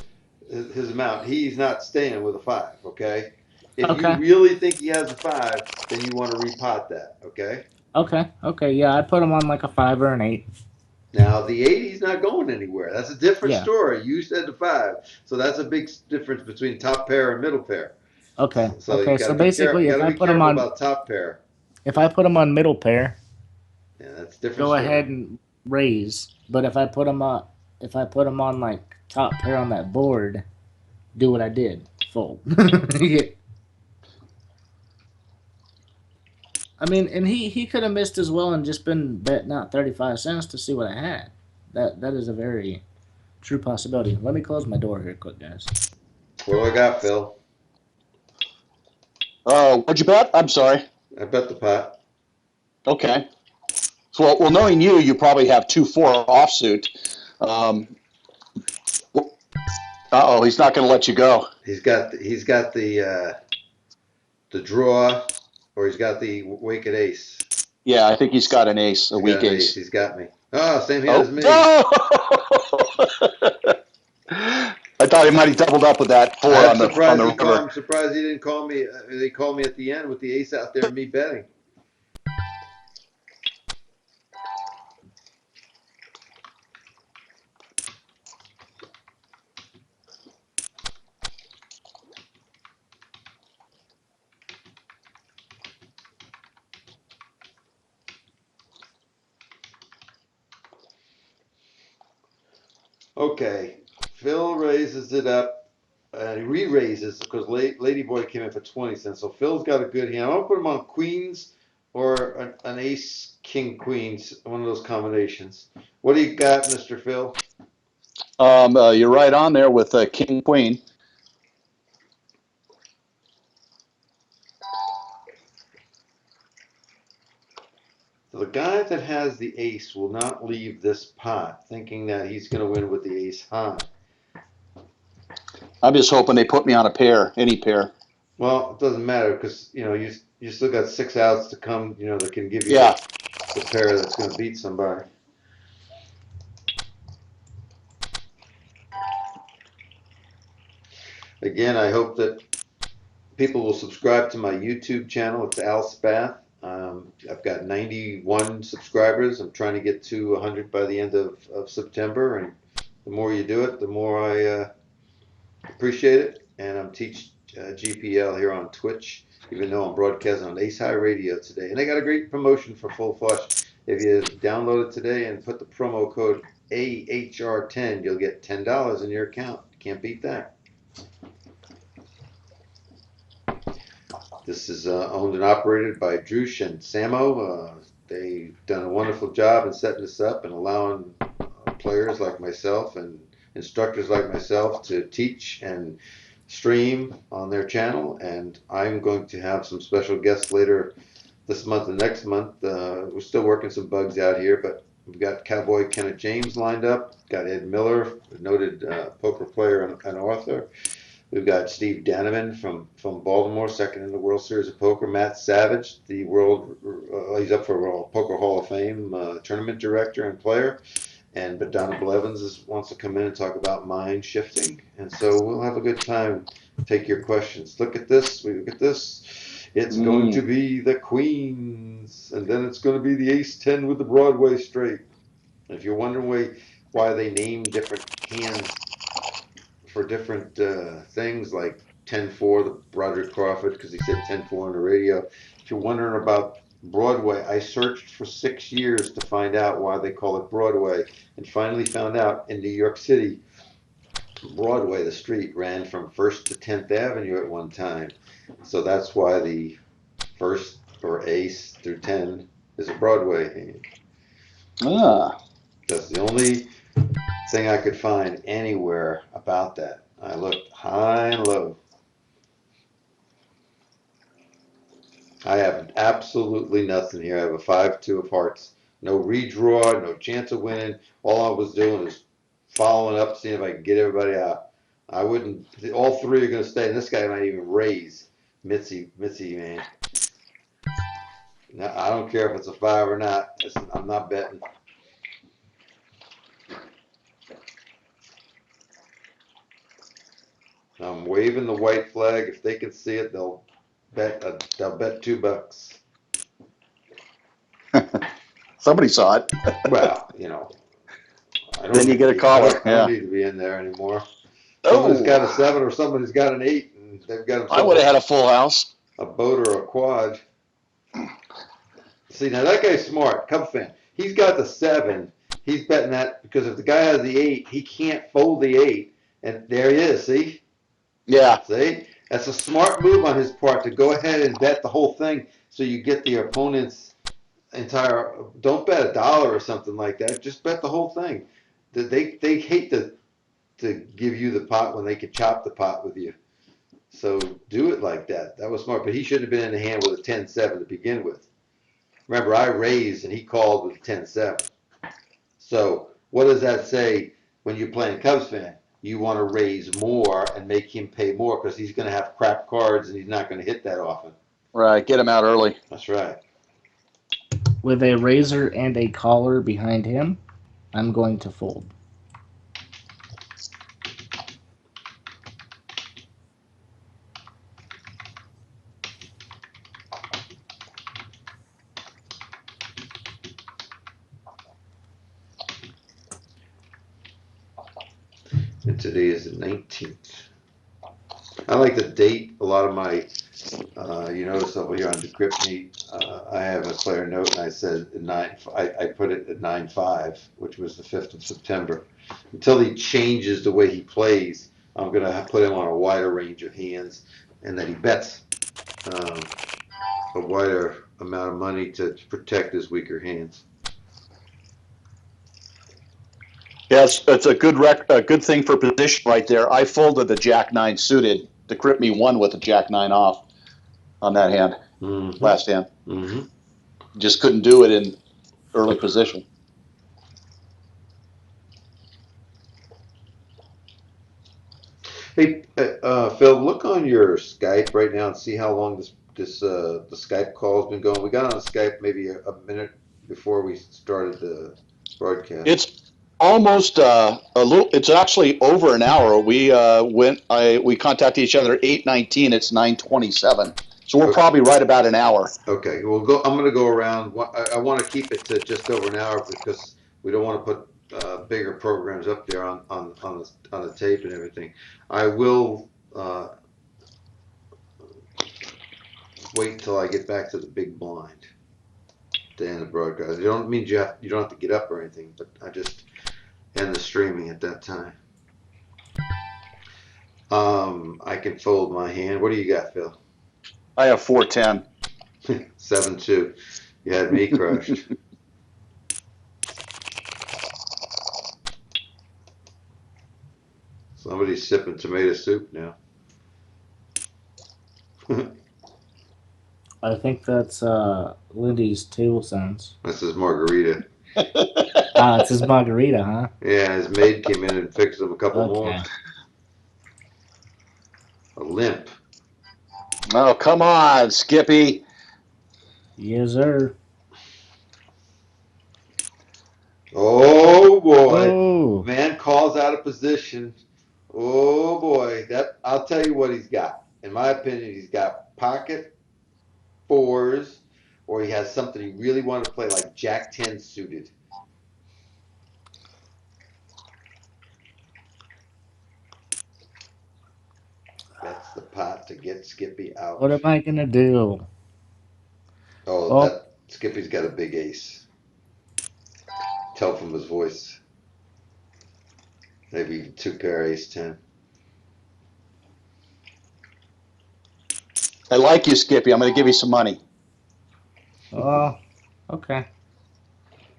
his amount, he's not staying with a 5. Okay. If you Okay, really think he has a 5, then you want to repot that. Okay. okay, yeah, I put him on like a 5 or an 8. Now the 8, he's not going anywhere. That's a different Yeah, story. You said the 5, so that's a big difference between top pair and middle pair. okay, So you okay. got So to be careful. basically, You got to be careful about top pair. if I put him on middle pair, Yeah, that's a different go story. ahead and raise. But if I put him on like top pair on that board, do what I did, fold. Yeah. I mean, and he could have missed as well and just been betting out 35 cents to see what I had. That is a very true possibility. Let me close my door here, quick, guys. What do I got, Phil? What'd you bet? I'm sorry. I bet the pot. Okay. So, well, knowing you, you probably have 2-4 offsuit. Oh, he's not going to let you go. He's got the draw, or he's got the wake at ace. Yeah, I think he's got an ace, a He's got weak an ace. ace. He's got me. Oh, same hand Oh, as me. no! I thought he might have doubled up with that 4 I'm on surprised the he called. river. I'm surprised he didn't call me. They called me at the end with the ace out there and me betting. Okay, Phil raises it up. He re-raises because Lady Boy came in for 20 cents. So Phil's got a good hand. I'm gonna put him on queens or an ace king queens, one of those combinations. What do you got, Mr. Phil? You're right on there with king queen. So the guy that has the ace will not leave this pot thinking that he's going to win with the ace high. I'm just hoping they put me on a pair, any pair. Well, it doesn't matter because you still got 6 outs to come. That can give you Yeah. the pair that's going to beat somebody. Again, I hope that people will subscribe to my YouTube channel. It's Al Spath. I've got 91 subscribers. I'm trying to get to 100 by the end of September. And the more you do it, the more I appreciate it. And I'm teaching GPL here on Twitch, even though I'm broadcasting on AceHighRadio today. And they got a great promotion for Full Flush. If you download it today and put the promo code AHR10, you'll get $10 in your account. Can't beat that. This is owned and operated by Drush and Samo. They've done a wonderful job in setting this up and allowing players like myself and instructors like myself to teach and stream on their channel. And I'm going to have some special guests later this month and next month. We're still working some bugs out here, but we've got Cowboy Kenneth James lined up. Got Ed Miller, a noted poker player and author. We've got Steve Daneman from Baltimore, second in the World Series of Poker. Matt Savage, he's up for Poker Hall of Fame tournament director and player. But Donna Blevins wants to come in and talk about mind shifting. And so we'll have a good time. Take your questions. Look at this. We look at this. It's going to be the Queens, and then it's going to be the Ace 10 with the Broadway straight. And if you're wondering why they name different hands for different things like 10-4, the Broderick Crawford, because he said 10-4 on the radio. If you're wondering about Broadway, I searched for 6 years to find out why they call it Broadway, and finally found out in New York City, Broadway, the street, ran from 1st to 10th Avenue at one time. So that's why the first or Ace through 10 is a Broadway. That's the only thing I could find anywhere about that. I looked high and low. I have absolutely nothing here. I have a 5-2 of hearts. No redraw, no chance of winning. All I was doing is following up, seeing if I could get everybody out. I wouldn't. All three are going to stay, and this guy might even raise. Mitzi, man. No, I don't care if it's a 5 or not. I'm not betting. I'm waving the white flag. If they can see it, they'll bet. They'll bet $2. Somebody saw it. Well, I Then don't you need to get a be. I caller. don't. I don't Yeah. need to be in there anymore. Somebody's Oh, got a 7 or somebody's got an 8, and they've got I would themselves have had a full house. a boat or a quad. See, now that guy's smart. Cub fan. He's got the 7. He's betting that because if the guy has the 8, he can't fold the 8, and there he is. Yeah. See, that's a smart move on his part to go ahead and bet the whole thing, so you get the opponent's entire. Don't bet $1 or something like that. Just bet the whole thing. They hate to give you the pot when they could chop the pot with you. So do it like that. That was smart. But he shouldn't have been in the hand with a 10-7 to begin with. Remember, I raised and he called with a 10-7. So what does that say when you're playing Cubs fan? You want to raise more and make him pay more because he's going to have crap cards and he's not going to hit that often. Right. Get him out early. That's right. With a razor and a collar behind him, I'm going to fold. And today is the 19th. I like to date a lot of my, you notice over here on Decrypt Me, I have a player note and I said I put it at 9-5, which was the 5th of September. Until he changes the way he plays, I'm going to put him on a wider range of hands and that he bets a wider amount of money to protect his weaker hands. Yes, it's a good thing for position right there. I folded the Jack 9 suited. The Crypt Me won with the Jack 9 off on that hand, last hand. Mm-hmm. Just couldn't do it in early position. Hey, Phil, look on your Skype right now and see how long the Skype call's been going. We got on Skype maybe a minute before we started the broadcast. It's almost a little. It's actually over an hour. We contacted each other at 8:19. It's 9:27. So we're Okay, probably right about an hour. okay. We'll go. I'm going to go around. I want to keep it to just over an hour because we don't want to put bigger programs up there on the tape and everything. I will wait until I get back to the big blind to end the broadcast. It don't mean you don't have to get up or anything, but I just end the streaming at that time. I can fold my hand. What do you got, Phil? I have 410. 7-2. You had me crushed. Somebody's sipping tomato soup now. I think that's Lindy's table sounds. This is Margarita. Ah, it's his margarita, huh? Yeah, his maid came in and fixed him a couple more. Okay. A limp. Oh, come on, Skippy. Yes, sir. Oh boy. Oh, Man calls out of position. Oh boy. That I'll tell you what he's got. In my opinion, he's got pocket fours, or he has something he really wanted to play like Jack 10 suited. That's the pot to get Skippy out. what am I gonna do? Oh, Oh, that Skippy's got a big ace. Tell from his voice. Maybe even two pair ace 10. I like you, Skippy. I'm going to give you some money. oh, okay.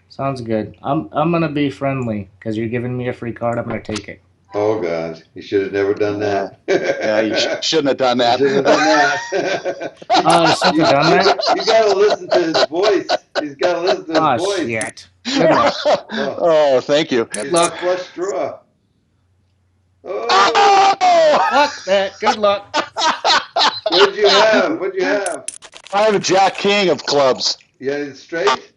Sounds good. I'm gonna be friendly because you're giving me a free card. I'm gonna take it. Oh God, you should have never done Uh, that. yeah, you shouldn't have done You that. shouldn't have done that. Oh, I shouldn't have done that. You got to listen to his voice. He's got to listen to his Oh voice. shit. Good luck. Oh, Oh, thank you. Good he's got luck. flush draw. Oh, Oh! Fuck that. Good luck. what did you have? What did you have? I have a Jack King of clubs. You had it straight.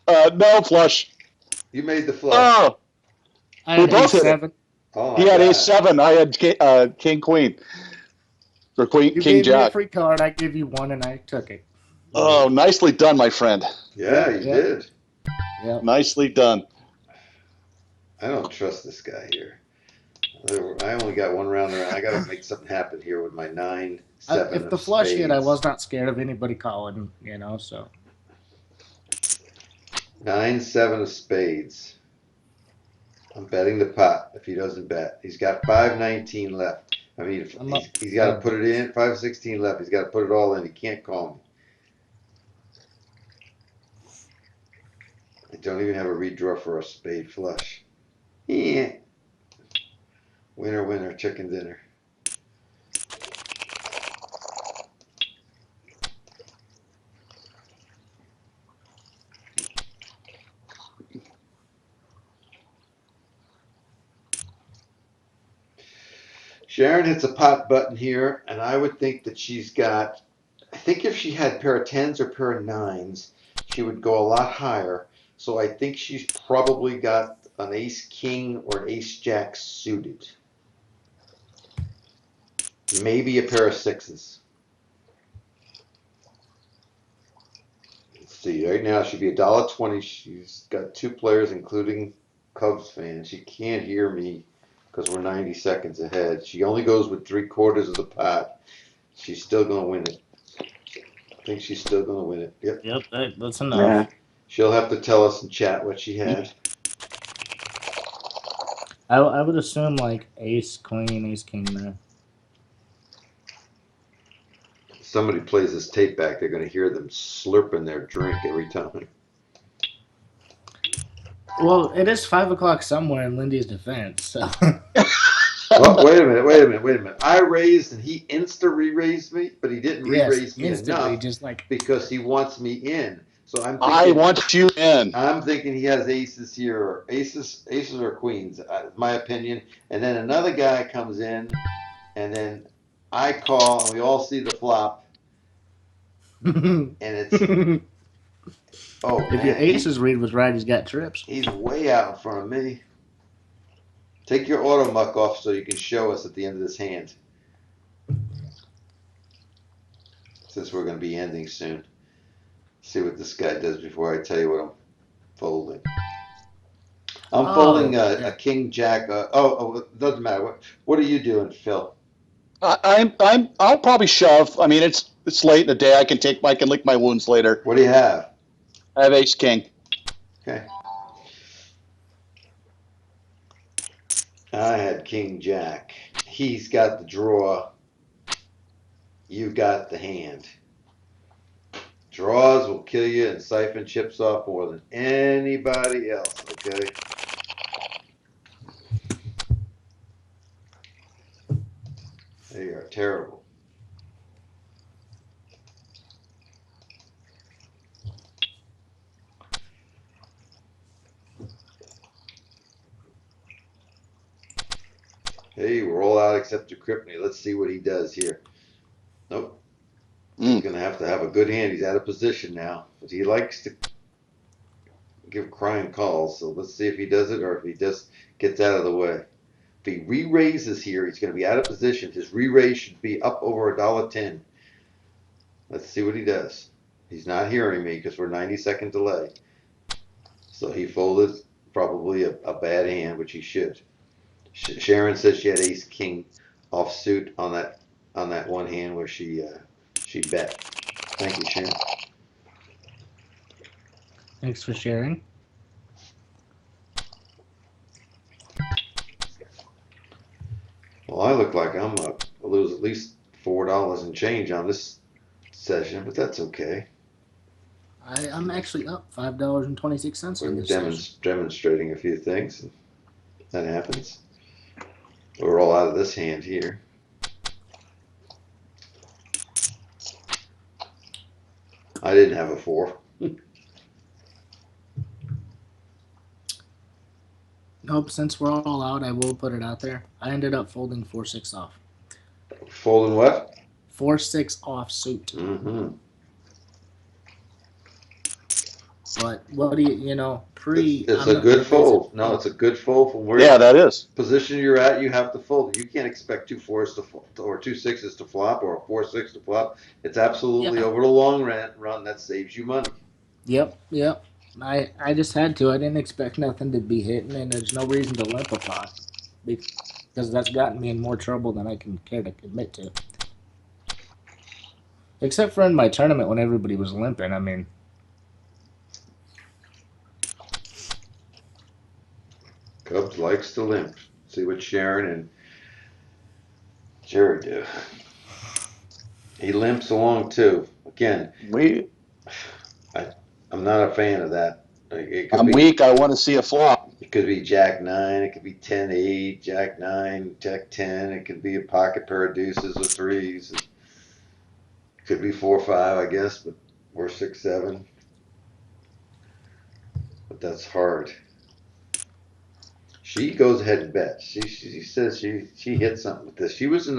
No flush. You made the flush. Oh, I we had both hit it. A7. Oh He my had God. A7. I had King Queen or Queen You King gave me a Jack. free card. I gave you one, and I took it. Oh, nicely done, my friend. Yeah, you Yeah. did. Yep. Nicely done. I don't trust this guy here. I only got one round around. I got to make something happen here with my 9-7 If of the flush hit, I spades. was not scared of anybody calling. So 9-7 of spades. I'm betting the pot if he doesn't bet. He's got 5-19 left. I mean, I'm up. he's got to put it in. 5-16 left. He's got to put it all in. He can't call me. I don't even have a redraw for a spade flush. Yeah. Winner, winner, chicken dinner. Sharon hits a pot button here, and I would think that she's got. I think if she had pair of tens or pair of nines, she would go a lot higher. So I think she's probably got an ace king or an ace jack suited. Maybe a pair of sixes. Let's see. Right now, she'd be $1.20. She's got two players, including Cubs fans. She can't hear me because we're 90 seconds ahead. She only goes with 3/4 of the pot. She's still going to win it. I think she's still going to win it. Yep. Yep, that's enough. Yeah. She'll have to tell us in chat what she had. I would assume like ace, queen, ace, king there. Somebody plays this tape back, they're going to hear them slurping their drink every time. Well, it is 5 o'clock somewhere in Lindy's defense. So Oh, wait a minute. I raised and he insta re-raised me, but he didn't yes, re-raise me instantly, enough just like because he wants me in. So I'm I thinking, want you in. I'm thinking he has aces here, or aces or queens, my opinion. And then another guy comes in, and then I call, and we all see the flop, if and it's, oh your man, aces read was right, he's got trips. he's way out in front of me. Take your auto muck off so you can show us at the end of this hand, since we're going to be ending soon. See what this guy does before I tell you what I'm folding. I'm folding Oh, a yeah. king jack. It doesn't matter. What are you doing, Phil? I'll probably shove. I mean, it's late in the day. I can lick my wounds later. What do you have? I have ace king. Okay. I had king jack. He's got the draw. You got the hand. Draws will kill you and siphon chips off more than anybody else, okay? They are terrible. Hey, we're all out except Decryptony. Let's see what he does here. Nope. He's going to have a good hand. He's out of position now. But he likes to give crying calls. So let's see if he does it or if he just gets out of the way. If he re-raises here, he's going to be out of position. His re-raise should be up over $1.10. Let's see what he does. He's not hearing me because we're 90-second delay. So he folded probably a bad hand, which he should. Sharon says she had ace king offsuit on that one hand where she bet. Thank you, Sharon. Thanks for sharing. Well, I look like I'm gonna lose at least $4 and change on this session, but that's okay. I'm actually up $5.26 on We're this session. demonstrating a few things, and that happens. We're all out of this hand here. I didn't have a 4. Nope, since we're all out, I will put it out there. I ended up folding 4-6 off. Folding what? 4-6 off suit. Mm-hmm. But what do you It's I'm a not good gonna raise it. fold. No, it's a good fold from where Yeah, that is. position you're at. You have to fold. You can't expect 2 4s or 2 6s to flop or a 4 6 to flop. It's absolutely Yeah. over the long run that saves you money. Yep. I just had to. I didn't expect nothing to be hitting, and there's no reason to limp a pot because that's gotten me in more trouble than I can care to admit to. Except for in my tournament when everybody was limping. I mean, Cubs likes to limp. See what Sharon and Jerry do. He limps along too. Again, I'm not a fan of that. I'm weak. I want to see a flop. It could be Jack 9. It could be 10-8, Jack 9, Jack 10. It could be a pocket pair of deuces or threes. It could be 4-5, I guess, but we're 6-7. But that's hard. She goes ahead and bets. She says she hit something with this. She was in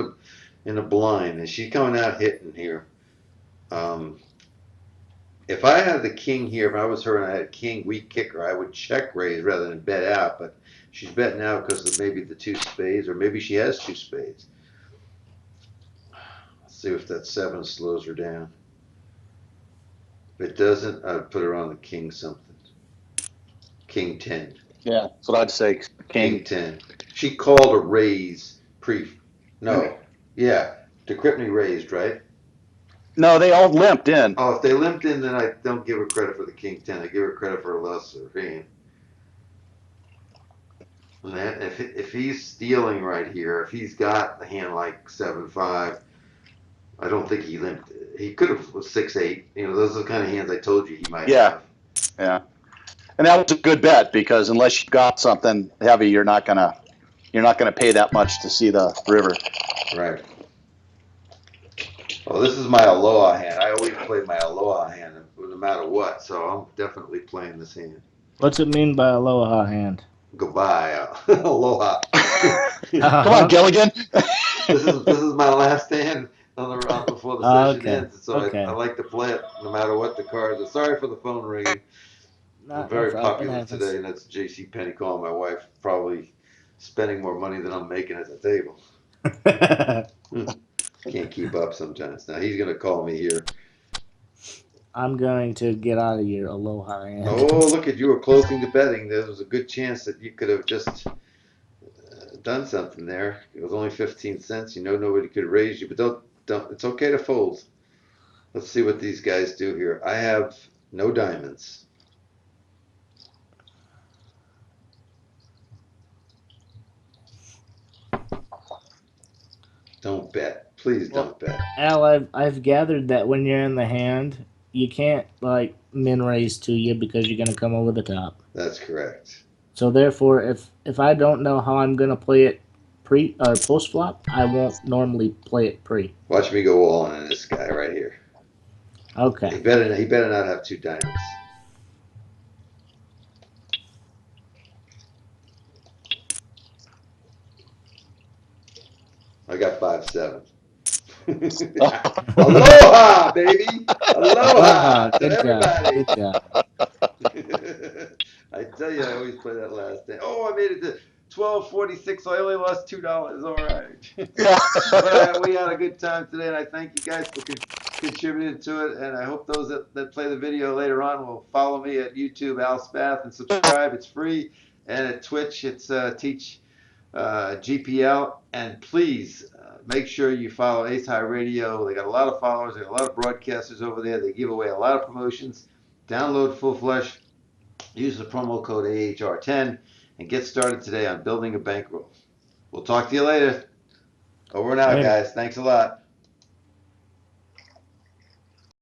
the blind, and she's coming out hitting here. If I had the king here, if I was her and I had king, weak kicker, I would check raise rather than bet out. But she's betting out because of maybe the 2 spades, or maybe she has 2 spades. Let's see if that 7 slows her down. If it doesn't, I'd put her on the king something. King 10. Yeah, that's what I'd say. King 10. She called a raise No. Yeah. Decryptony raised, right? No, they all limped in. Oh, if they limped in, then I don't give her credit for the king 10. I give her credit for a lesser hand. And if he's stealing right here, if he's got a hand like 7-5, I don't think he limped. He could have 6-8. Those are the kind of hands I told you he might have. Yeah. And that was a good bet because unless you got something heavy, you're not gonna pay that much to see the river. Right. Well, this is my Aloha hand. I always play my Aloha hand. No matter what. So I'm definitely playing this hand. What's it mean by aloha hand? Goodbye, aloha. Come on, Uh-huh. Gilligan. This is my last hand on the before the session Okay. ends. So I Okay. like to play it no matter what the cards are. Sorry for the phone ringing. I'm No very problem. It popular today, happens. and that's J.C. Penney calling my wife. Probably spending more money than I'm making at the table. Can't keep up sometimes. Now he's gonna call me here. I'm going to get out of your aloha hand. Oh, look at you were closing the betting. There was a good chance that you could have just done something there. It was only 15 cents. You know nobody could raise you, but don't. It's okay to fold. Let's see what these guys do here. I have no diamonds. Don't bet. Please Well, don't bet. Al, I've gathered that when you're in the hand, you can't like min raise to you because you're gonna come over the top. That's correct. So therefore, if I don't know how I'm gonna play it pre or post flop, I won't normally play it pre. Watch me go all in on this guy right here. Okay. He better not have two diamonds. I got 5-7. Aloha, baby. Aloha to Good job. everybody. Good job. I tell you, I always play that last day. Oh, I made it to 12.46, so I only lost $2. All right. Yeah. But we had a good time today, and I thank you guys for contributing to it. And I hope those that play the video later on will follow me at YouTube, Al Spath, and subscribe. It's free. And at Twitch, it's Teach GPL. And please make sure you follow Ace High Radio. They got a lot of followers. They got a lot of broadcasters over there. They give away a lot of promotions. Download Full Flush. Use the promo code AHR10 and get started today on building a bankroll. We'll talk to you later. Over and out, Later. guys. Thanks a lot.